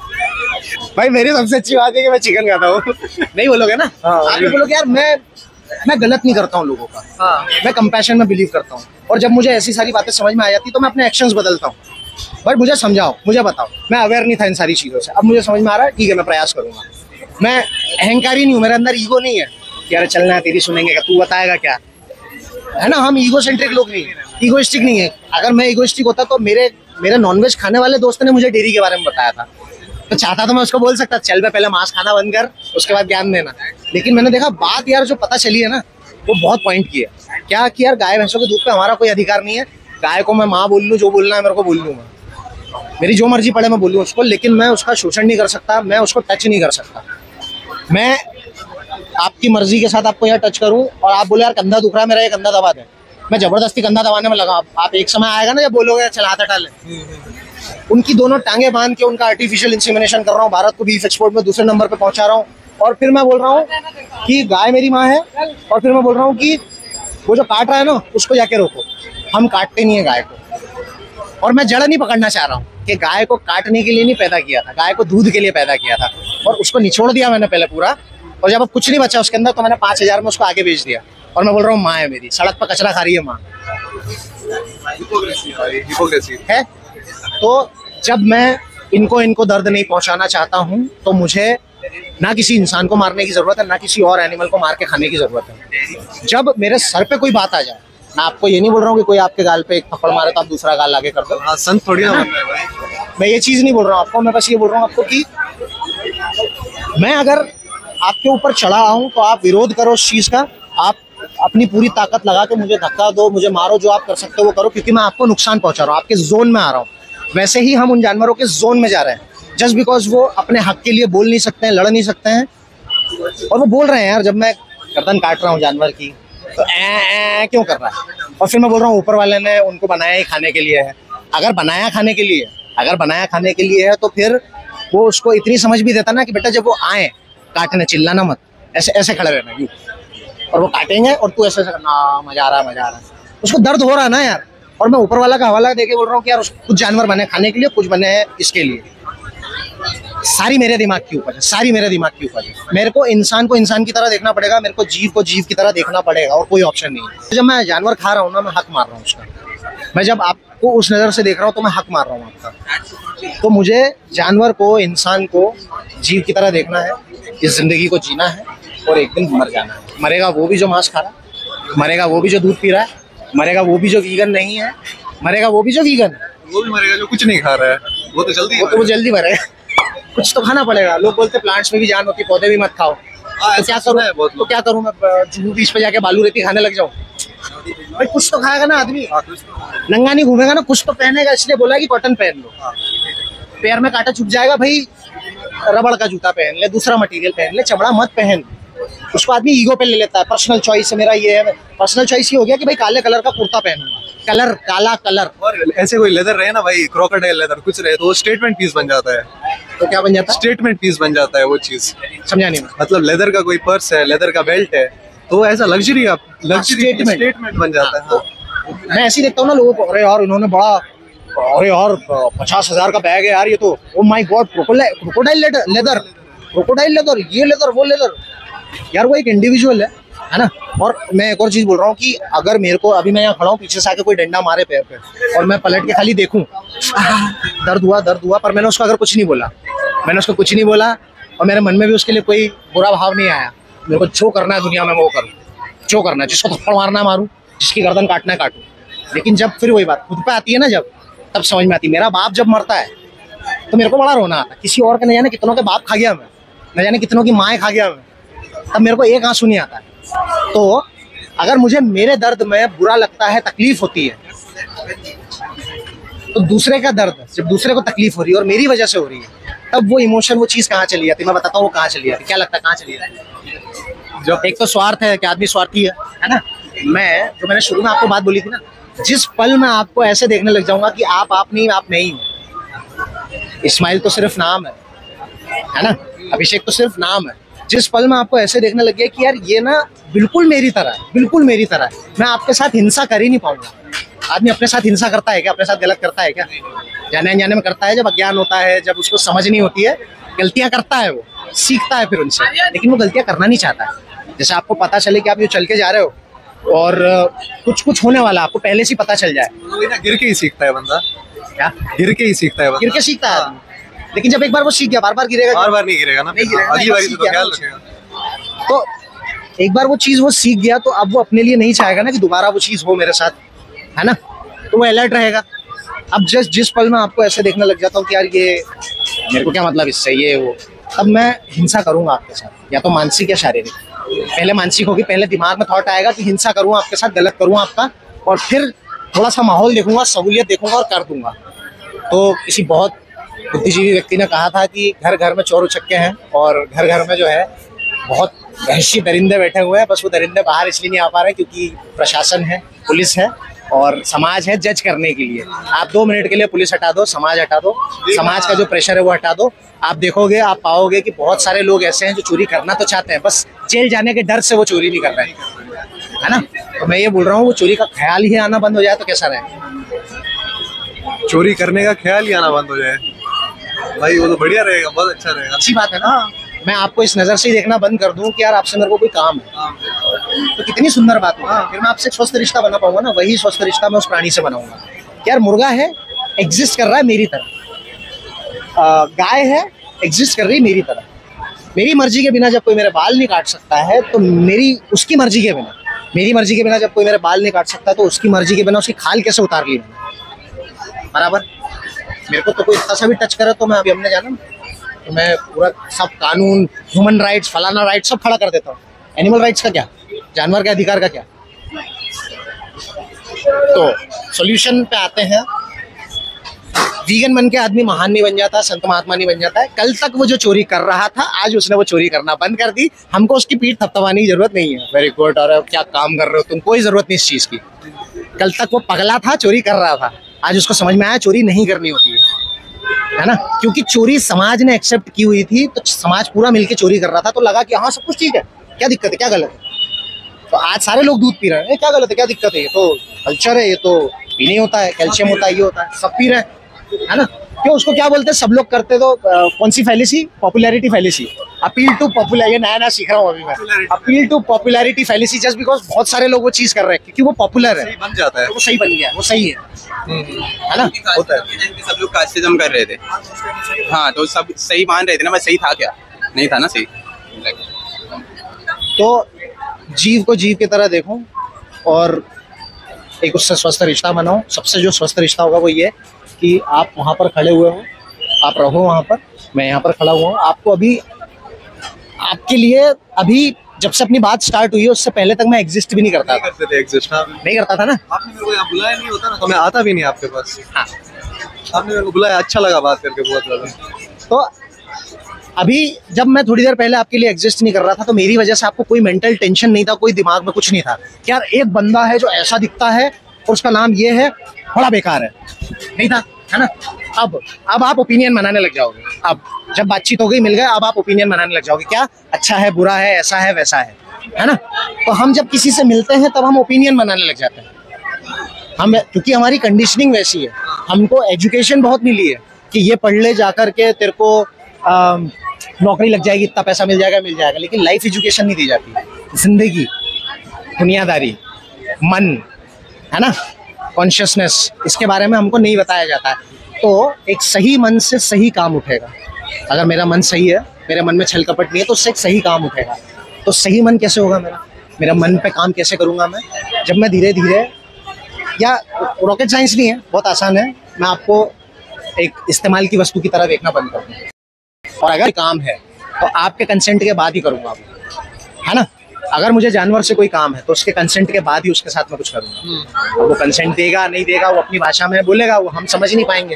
भाई मेरी सबसे अच्छी बात है कि मैं चिकन खाता हूँ। नहीं बोलोगे ना? आप भी बोलोगे यार मैं मैं गलत नहीं करता हूँ लोगों का, मैं कंपैशन में बिलीव करता हूँ। और जब मुझे ऐसी सारी बातें समझ में आ जाती तो मैं अपने एक्शंस बदलता हूँ। बट मुझे समझाओ, मुझे बताओ, मैं अवेयर नहीं था इन सारी चीज़ों से, अब मुझे समझ में आ रहा है, ठीक है मैं प्रयास करूँगा। मैं अहंकारी नहीं हूँ, मेरे अंदर ईगो नहीं है कि यार चलना है तेरी सुनेंगे क्या, तू बताएगा क्या, है ना। हम ईगो सेंट्रिक लोग नहीं है, ईगोइस्टिक नहीं है। अगर मैं ईगोइस्टिक होता तो मेरे नॉनवेज खाने वाले दोस्त ने मुझे डेयरी के बारे में बताया था, तो चाहता तो मैं उसको बोल सकता चल बे पहले मांस खाना बंद कर, उसके बाद ज्ञान देना। लेकिन मैंने देखा बात यार जो पता चली है ना, वो बहुत पॉइंट की है। क्या कि यार गाय भैंसों के दूध पे हमारा कोई अधिकार नहीं है। गाय को मैं माँ बोल लूँ, जो बोलना है मेरे को बोल लूँ, मेरी जो मर्जी पड़े मैं बोलूँ उसको, लेकिन मैं उसका शोषण नहीं कर सकता, मैं उसको टच नहीं कर सकता। मैं आपकी मर्जी के साथ आपको यहाँ टच करूँ और आप बोले यार कंधा दुख रहा है मेरा, ये कंधा दबा दे, मैं जबरदस्ती कंधा दबाने में लगा। आप एक समय आएगा ना जब बोलोगे चल हाथ हटा ले। उनकी दोनों टांगे बांध के उनका आर्टिफिशियल इंसेमिनेशन कर रहा हूँ, भारत को बीफ एक्सपोर्ट में दूसरे नंबर पे पहुंचा रहा हूँ। और फिर मैं बोल रहा हूँ कि गाय मेरी माँ है, और फिर मैं बोल रहा हूँ कि वो जो काट रहा है ना उसको जाके रोको। हम काटते नहीं है गाय को, और मैं जड़ नहीं पकड़ना चाह रहा हूँ कि गाय को काटने के लिए नहीं पैदा किया था, गाय को दूध के लिए पैदा किया था, और उसको निचोड़ दिया मैंने पहले पूरा। और जब अब कुछ नहीं बचा उसके अंदर तो मैंने 5,000 में उसको आगे बेच दिया। और मैं बोल रहा हूँ माँ है मेरी, सड़क पर कचरा खा रही है माँ है। तो जब मैं इनको दर्द नहीं पहुंचाना चाहता हूं तो मुझे ना किसी इंसान को मारने की जरूरत है, ना किसी और एनिमल को मार के खाने की जरूरत है। जब मेरे सर पे कोई बात आ जाए, मैं आपको ये नहीं बोल रहा हूँ कि कोई आपके गाल पे एक थप्पड़ मारे तो आप दूसरा गाल आगे कर दो, हाँ संत थोड़ी ना, मैं ये चीज नहीं बोल रहा हूँ आपको। मैं बस ये बोल रहा हूँ आपको कि मैं अगर आपके ऊपर चढ़ा आऊं तो आप विरोध करो उस चीज का, आप अपनी पूरी ताकत लगा के मुझे धक्का दो, मुझे मारो, जो आप कर सकते हो वो करो, क्योंकि मैं आपको नुकसान पहुंचा रहा हूँ, आपके जोन में आ रहा हूँ। वैसे ही हम उन जानवरों के जोन में जा रहे हैं, जस्ट बिकॉज वो अपने हक के लिए बोल नहीं सकते हैं, लड़ नहीं सकते हैं, और वो बोल रहे हैं यार जब मैं गर्दन काट रहा हूँ जानवर की तो ए क्यों कर रहा है। और फिर मैं बोल रहा हूँ ऊपर वाले ने उनको बनाया ही खाने के लिए है। अगर बनाया खाने के लिए है तो फिर वो उसको इतनी समझ भी देता ना कि बेटा जब वो आए काटने चिल्लाना मत, ऐसे ऐसे खड़े रहना यूं, और वो काटेंगे और तू ऐसे करना, मजा आ रहा है, उसको दर्द हो रहा है ना यार। और मैं ऊपर वाला का हवाला देके बोल रहा हूँ कि यार कुछ जानवर बने खाने के लिए, कुछ बने हैं इसके लिए। सारी मेरे दिमाग की उपज है, मेरे को इंसान की तरह देखना पड़ेगा, मेरे को जीव की तरह देखना पड़ेगा, और कोई ऑप्शन नहीं है। जब मैं जानवर खा रहा हूँ ना, मैं हक मार रहा हूँ उसका। मैं जब आपको उस नज़र से देख रहा हूँ तो मैं हक मार रहा हूँ आपका। तो मुझे जानवर को, इंसान को जीव की तरह देखना है, इस जिंदगी को जीना है, और एक दिन मर जाना है। मरेगा वो भी जो मांस खा रहा है, मरेगा वो भी जो दूध पी रहा है, मरेगा वो भी जो वीगन नहीं है, मरेगा वो भी जो वीगन है, वो भी मरेगा जो कुछ नहीं खा रहा है, वो तो जल्दी मरेगा। कुछ तो खाना पड़ेगा। लोग बोलते प्लांट्स में भी जान होती, पौधे भी मत खाओ। तो क्या करूँ मैं जुहू बीच पे जाके बालू रेती खाने लग जाऊँ? भाई कुछ तो खाएगा ना आदमी, नंगा नहीं घूमेगा ना, कुछ तो पहनेगा। इसलिए बोला कि कॉटन पहन लो, पैर में कांटा चुभ जाएगा भाई, रबड़ का जूता पहन ले, दूसरा मटेरियल पहन ले, चमड़ा मत पहन। उसको आदमी ईगो पे ले लेता है, पर्सनल चॉइस है मेरा, ये है। पर्सनल चॉइस ये हो गया कि भाई काले कलर का कुर्ता पहनूंगा, काला कलर। और ऐसे कोई लेदर रहे ना भाई, क्रोकोडाइल लेदर कुछ रहे, तो वो स्टेटमेंट पीस बन जाता है। तो क्या बन जाता है? स्टेटमेंट पीस बन जाता है वो चीज। समझा नहीं मैं। मतलब लेदर का कोई पर्स है, लेदर का बेल्ट है, तो ऐसा लग्जरी स्टेटमेंट बन जाता है। तो मैं ऐसे ही देखता हूँ ना लोगों को, अरे यार इन्होंने बड़ा, अरे यार 50,000 का बैग है यार ये तो, oh my God, crocodile leather, ये लेदर वो लेदर। यार वो एक इंडिविजुअल है ना। और मैं एक और चीज बोल रहा हूँ कि अगर मेरे को, अभी मैं यहाँ खड़ा हूँ, पीछे से आके कोई डंडा मारे पैर पे और मैं पलट के खाली देखूं, दर्द हुआ, पर मैंने उसको अगर कुछ नहीं बोला, और मेरे मन में भी उसके लिए कोई बुरा भाव नहीं आया। मेरे को जो करना है दुनिया में वो करूँ, जो करना है, जिसको थप्पड़ मारना है मारूं, जिसकी गर्दन काटना है काटूं। लेकिन जब फिर वही बात खुद पे आती है ना, जब तब समझ में आती है। मेरा बाप जब मरता है तो मेरे को बड़ा रोना आता है। किसी और के न जाने कितनों के बाप खा गया मैं, न जाने कितनों की माएँ खा गया मैं, तब मेरे को एक आंसू नहीं आता है। तो अगर मुझे मेरे दर्द में बुरा लगता है, तकलीफ होती है, तो दूसरे का दर्द, जब दूसरे को तकलीफ हो रही है और मेरी वजह से हो रही है, तब वो इमोशन, वो चीज़ कहाँ चली जाती है? मैं बताता हूँ वो कहाँ चली जाती है। क्या लगता है कहाँ चली जाती है? जब एक तो स्वार्थ है कि आदमी स्वार्थी है ना। मैंने शुरू में आपको बात बोली थी ना, जिस पल मैं आपको ऐसे देखने लग जाऊंगा कि आप नहीं, आप नहीं हो। इस्माइल तो सिर्फ नाम है ना, अभिषेक तो सिर्फ नाम है। जिस पल में आपको ऐसे देखने लग गया कि यार ये ना बिल्कुल मेरी तरह है, मैं आपके साथ हिंसा कर ही नहीं पाऊंगा। आदमी अपने साथ हिंसा करता है क्या? अपने साथ गलत करता है क्या? जाने अनजाने में करता है, जब अज्ञान होता है, जब उसको समझ नहीं होती है, गलतियां करता है, वो सीखता है फिर उनसे, लेकिन वो गलतियां करना नहीं चाहता है। जैसे आपको पता चले कि आप ये चल के जा रहे हो और कुछ कुछ होने वाला आपको पहले से ही पता चल जाए। वही ना, गिर के ही सीखता है बंदा। क्या गिर के ही सीखता है बंदा। गिर के सीखता है आदमी। लेकिन जब एक बार वो सीख गया बार बार गिरेगा, बार बार नहीं गिरेगा ना, नहीं गिरेगा, अगली एक बार बार सीख तो गया ख्याल ना। रखेगा। तो एक बार वो चीज़ वो सीख गया तो अब वो अपने लिए नहीं चाहेगा ना कि दोबारा वो चीज़ हो मेरे साथ, है ना। तो वो अलर्ट रहेगा। अब जिस पल में आपको ऐसे देखने लग जाता हूँ कि यार ये मेरे को क्या मतलब इससे, ये वो, तब मैं हिंसा करूंगा आपके साथ, या तो मानसिक या शारीरिक। पहले मानसिक होगी, पहले दिमाग में थॉट आएगा कि हिंसा करूँ आपके साथ, गलत करूँ आपका, और फिर थोड़ा सा माहौल देखूंगा, सहूलियत देखूंगा और कर दूंगा। तो किसी बहुत बुद्धिजीवी व्यक्ति ने कहा था कि घर घर में चोर उचक्के हैं और घर घर में जो है बहुत वहशी दरिंदे बैठे हुए हैं, बस वो दरिंदे बाहर इसलिए नहीं आ पा रहे क्योंकि प्रशासन है, पुलिस है और समाज है जज करने के लिए। आप 2 मिनट के लिए पुलिस हटा दो, समाज हटा दो, समाज का जो प्रेशर है वो हटा दो, आप देखोगे, आप पाओगे कि बहुत सारे लोग ऐसे हैं जो चोरी करना तो चाहते हैं, बस जेल जाने के डर से वो चोरी नहीं कर रहे हैं, है ना। तो मैं ये बोल रहा हूँ वो चोरी का ख्याल ही आना बंद हो जाए तो कैसा रहे। चोरी करने का ख्याल ही आना बंद हो जाए भाई, वो तो बढ़िया रहेगा, बहुत अच्छा रहेगा। अच्छी बात है ना। मैं आपको इस नजर से ही देखना बंद कर दूं कि यार आपसे मेरे को कोई काम है, तो कितनी सुंदर बात है। फिर मैं आपसे एक स्वस्थ रिश्ता बना पाऊंगा ना, वही स्वस्थ रिश्ता मैं उस प्राणी से बनाऊंगा। यार मुर्गा है, एग्जिस्ट कर रहा है मेरी तरह, गाय है, एग्जिस्ट कर रही है मेरी तरह। मेरी मर्जी के बिना जब कोई मेरे बाल नहीं काट सकता है तो उसकी मर्जी के बिना, मेरी मर्जी के बिना जब कोई मेरे बाल नहीं काट सकता तो उसकी मर्जी के बिना उसकी खाल कैसे उतार ली मैंने, बराबर। मेरे को तो कोई इतना सा भी टच करे तो मैं अभी हमने जाना तो मैं पूरा सब कानून, ह्यूमन राइट्स, फलाना राइट्स सब खड़ा कर देता हूँ। एनिमल राइट्स का क्या, जानवर के अधिकार का क्या। तो सॉल्यूशन पे आते हैं। वीगन बन के आदमी महान नहीं बन जाता, संत महात्मा नहीं बन जाता है। कल तक वो जो चोरी कर रहा था, आज उसने वो चोरी करना बंद कर दी। हमको उसकी पीठ थपथपाने की जरूरत नहीं है। वेरी गुड, और क्या काम कर रहे हो तुम, कोई जरूरत नहीं इस चीज की। कल तक वो पगला था, चोरी कर रहा था, आज उसको समझ में आया चोरी नहीं करनी होती है ना। क्योंकि चोरी समाज ने एक्सेप्ट की हुई थी, तो समाज पूरा मिलके चोरी कर रहा था, तो लगा कि हाँ सब कुछ ठीक है, क्या दिक्कत है, क्या गलत है। तो आज सारे लोग दूध पी रहे हैं, क्या गलत है, क्या दिक्कत है, ये तो कल्चर है, ये तो पीने होता है, कैल्शियम होता है, ये होता है, सब पी रहे हैं, है ना। क्यों उसको क्या बोलते हैं, सब लोग करते तो कौन सी fallacy, popularity fallacy, appeal to popular, ये नया नया सीख रहा हूँ अभी मैं, appeal to popularity fallacy, just because बहुत सारे लोग वो चीज कर रहे हैं क्योंकि वो पॉपुलर है, बन जाता है, तो वो सही बन गया, वो सही है ना। होता है। सब लोग कास्टिज्म कर रहे थे, हाँ, तो सब सही मान रहे थे ना, बस सही था क्या, नहीं था ना सही। तो जीव को जीव की तरह देखो और एक उससे स्वस्थ रिश्ता बनाओ। सबसे जो स्वस्थ रिश्ता होगा वो ये कि आप वहाँ पर खड़े हुए हो, आप रहो वहाँ पर, मैं यहाँ पर खड़ा हुआ हूँ। आपको अभी, आपके लिए अभी जब से अपनी बात स्टार्ट हुई है उससे पहले तक मैं एग्जिस्ट भी नहीं करता था। करते थे एग्जिस्ट, हाँ। नहीं करता था ना। आपने मेरे को यहाँ बुलाया नहीं होता ना तो मैं आता भी नहीं आपके पास। हाँ। आपने मेरे को बुलाया, अच्छा लगा बात करके बहुत ज़्यादा। तो अभी जब मैं थोड़ी देर पहले आपके लिए एग्जिस्ट नहीं कर रहा था तो मेरी वजह से आपको कोई मेंटल टेंशन नहीं था, कोई दिमाग में कुछ नहीं था कि यार एक बंदा है जो ऐसा दिखता है और उसका नाम ये है, बड़ा बेकार है, नहीं था, है ना। अब आप ओपिनियन बनाने लग जाओगे। अब जब बातचीत हो गई, मिल गए, अब आप ओपिनियन बनाने लग जाओगे, क्या अच्छा है, बुरा है, ऐसा है, वैसा है ना। तो हम जब किसी से मिलते हैं तब हम ओपिनियन बनाने लग जाते हैं। हम, क्योंकि हमारी कंडीशनिंग वैसी है, हमको एजुकेशन बहुत मिली है कि ये पढ़ ले जाकर के तेरे को नौकरी लग जाएगी, इतना पैसा मिल जाएगा, लेकिन लाइफ एजुकेशन नहीं दी जाती। जिंदगी, दुनियादारी, मन, है ना, कॉन्शियसनेस, इसके बारे में हमको नहीं बताया जाता है। तो एक सही मन से सही काम उठेगा। अगर मेरा मन सही है, मेरे मन में छल कपट नहीं है, तो उससे एक सही काम उठेगा। तो सही मन कैसे होगा मेरा मन पे काम कैसे करूँगा मैं, जब मैं धीरे धीरे, या रॉकेट साइंस नहीं है, बहुत आसान है, मैं आपको एक इस्तेमाल की वस्तु की तरह देखना बंद कर दूँ, और अगर काम है तो आपके कंसेंट के बाद ही करूँगा, है ना। अगर मुझे जानवर से कोई काम है तो उसके कंसेंट के बाद ही उसके साथ मैं कुछ करूँगा। वो कंसेंट देगा नहीं देगा, वो अपनी भाषा में बोलेगा, वो हम समझ नहीं पाएंगे,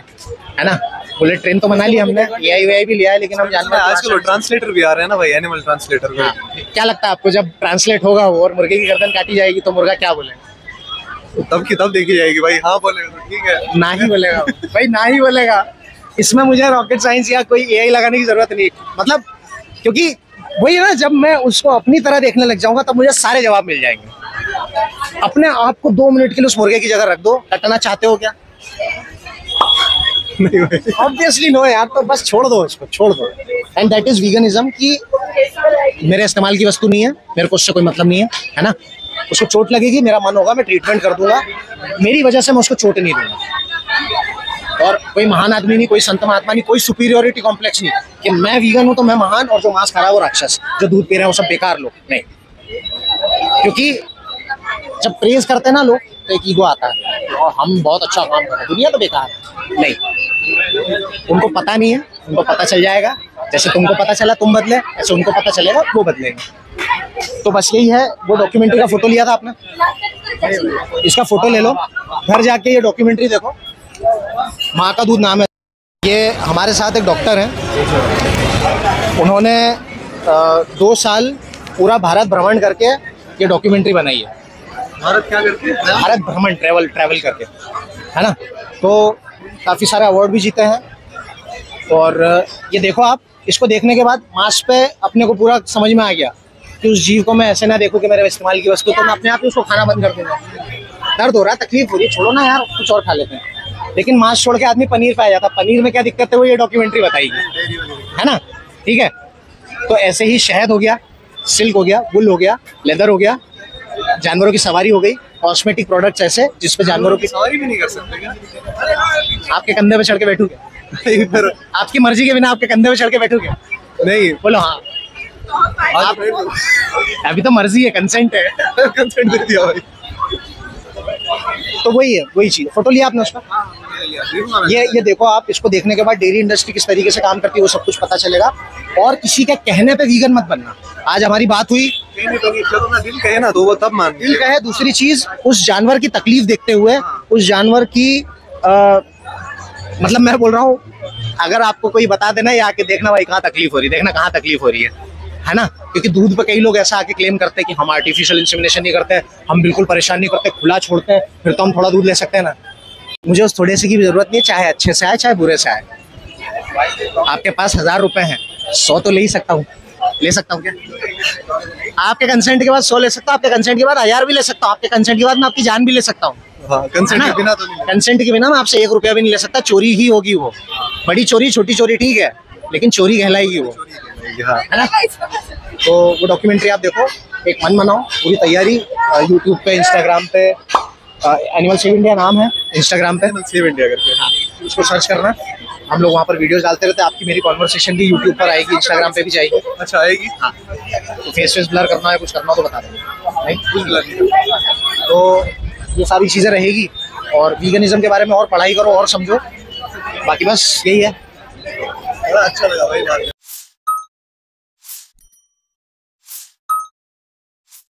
है ना। बुलेट ट्रेन तो बना ली हमने, AI भी लिया है, लेकिन हम जानवर, आजकल ट्रांसलेटर भी आ रहे हैं ना भाई, एनिमल ट्रांसलेटर। हाँ। क्या लगता है आपको, जब ट्रांसलेट होगा वो और मुर्गे की गर्दन काटी जाएगी तो मुर्गा क्या बोलेगा? तब की तब देखी जाएगी भाई, हाँ बोलेगा तो ठीक है, ना ही बोलेगा भाई, ना ही बोलेगा। इसमें मुझे रॉकेट साइंस या कोई AI लगाने की जरूरत नहीं, मतलब क्योंकि वही है ना, जब मैं उसको अपनी तरह देखने लग जाऊंगा तब मुझे सारे जवाब मिल जाएंगे। अपने आप को 2 मिनट के लिए उस मुर्गे की जगह रख दो, कटना चाहते हो क्या? ऑब्वियसली नो यार, तो बस छोड़ दो उसको, छोड़ दो। एंड दैट इज वीगनिज्म, कि मेरे इस्तेमाल की वस्तु नहीं है, मेरे को उससे कोई मतलब नहीं है ना। उसको चोट लगेगी, मेरा मन होगा मैं ट्रीटमेंट कर दूंगा, मेरी वजह से मैं उसको चोट नहीं दूंगा। और कोई महान आदमी नहीं, कोई संत महात्मा नहीं, कोई सुपीरियोरिटी कॉम्प्लेक्स नहीं कि मैं वीगन हूं तो मैं महान और जो मांस खा रहा है वो राक्षस, जो दूध पी रहे हैं वो सब बेकार लोग, नहीं। क्योंकि जब प्रेज करते हैं ना लोग तो एक ईगो आता है और हम बहुत अच्छा काम कर रहे हैं, दुनिया तो बेकार है। नहीं, उनको पता नहीं है, उनको पता चल जाएगा। जैसे तुमको पता चला तुम बदले, ऐसे उनको पता चलेगा वो बदलेंगे। तो बस यही है। वो डॉक्यूमेंट्री का फोटो लिया था आपने, इसका फोटो ले लो, घर जाके ये डॉक्यूमेंट्री देखो। माँ का दूध नाम है। ये हमारे साथ एक डॉक्टर हैं, उन्होंने 2 साल पूरा भारत भ्रमण करके ये डॉक्यूमेंट्री बनाई है। भारत क्या करके? भारत भ्रमण, ट्रैवल करके, है ना। तो काफ़ी सारे अवार्ड भी जीते हैं। और ये देखो आप, इसको देखने के बाद मांस पे अपने को पूरा समझ में आ गया कि उस जीव को मैं ऐसे ना देखूं कि मेरे इस्तेमाल की वस्तु, तो मैं अपने आप ही उसको खाना बंद कर दूंगा। दर्द हो रहा है, तकलीफ हो रही है, छोड़ो ना यार, कुछ और खा लेते हैं। लेकिन मांस छोड़ के आदमी पनीर पे आ जाता, पनीर में क्या दिक्कत है वो ये डॉक्यूमेंट्री बताएगी, है ना। ठीक है, तो ऐसे ही शहद हो गया, सिल्क हो गया, वुल हो गया, लेदर हो गया, जानवरों की सवारी हो गई, कॉस्मेटिक प्रोडक्ट्स ऐसे जिसपे जानवरों की सवारी भी नहीं कर सकते क्या? आपके कंधे पे चढ़ के बैठूगे? नहीं, फिर आपकी मर्जी के बिना आपके कंधे पे चढ़ के बैठोगे? नहीं, बोलो हाँ। आप अभी तो मर्जी है, कंसेंट है। कंसेंट दे दिया भाई। तो वही है, वही चीज। फोटो लिया आपने उसका? ये देखो आप, इसको देखने के बाद डेयरी इंडस्ट्री किस तरीके से काम करती है वो सब कुछ पता चलेगा। और किसी के कहने पे वीगन मत बनना। आज हमारी बात हुई, दिल कहे ना तो वो तब मान। दिल कहे। दूसरी चीज, उस जानवर की तकलीफ देखते हुए, उस जानवर की मतलब मैं बोल रहा हूँ, अगर आपको कोई बता देना या आके देखना भाई कहाँ तकलीफ हो रही है, देखना कहाँ तकलीफ हो रही है ना। क्योंकि दूध पे कई लोग ऐसा आके क्लेम करते हैं कि हम आर्टिफिशियल इंसेमिनेशन नहीं करते, हम बिल्कुल परेशान नहीं करते, खुला छोड़ते हैं, फिर तो हम थोड़ा दूध ले सकते हैं ना। मुझे उस थोड़े से की भी जरूरत नहीं है, चाहे अच्छे से आए चाहे बुरे से आए। आपके पास 1000 रुपए हैं, 100 तो ले ही सकता हूँ, ले सकता हूँ क्या? आपके कंसेंट के बाद 100 ले सकता हूँ, आपके कंसेंट के बाद 1000 भी ले सकता हूँ, आपके कंसेंट के बाद मैं आपकी जान भी ले सकता हूँ। कंसेंट के बिना तो नहीं। कंसेंट के बिना मैं आपसे 1 रुपया भी नहीं ले सकता। चोरी ही होगी वो, बड़ी चोरी छोटी चोरी ठीक है, लेकिन चोरी कहलाएगी वो, है ना। तो वो डॉक्यूमेंट्री आप देखो, एक मन बनाओ, पूरी तैयारी। यूट्यूब पे, इंस्टाग्राम पे, एनिमल सेव इंडिया नाम है इंस्टाग्राम पे, सेव इंडिया करके। हाँ, उसको सर्च करना। हम लोग वहाँ पर वीडियोस डालते रहते हैं। आपकी मेरी कॉन्वर्सेशन भी यूट्यूब पर आएगी, इंस्टाग्राम पे भी जाएगी। अच्छा, आएगी? हाँ, तो फेस ब्लर करना है, कुछ करना हो तो बता देना, नहीं कुछ ब्लर नहीं। तो ये सारी चीज़ें रहेगी। और वीगनिज्म के बारे में और पढ़ाई करो और समझो। बाकी बस यही है। अच्छा लगा भाई।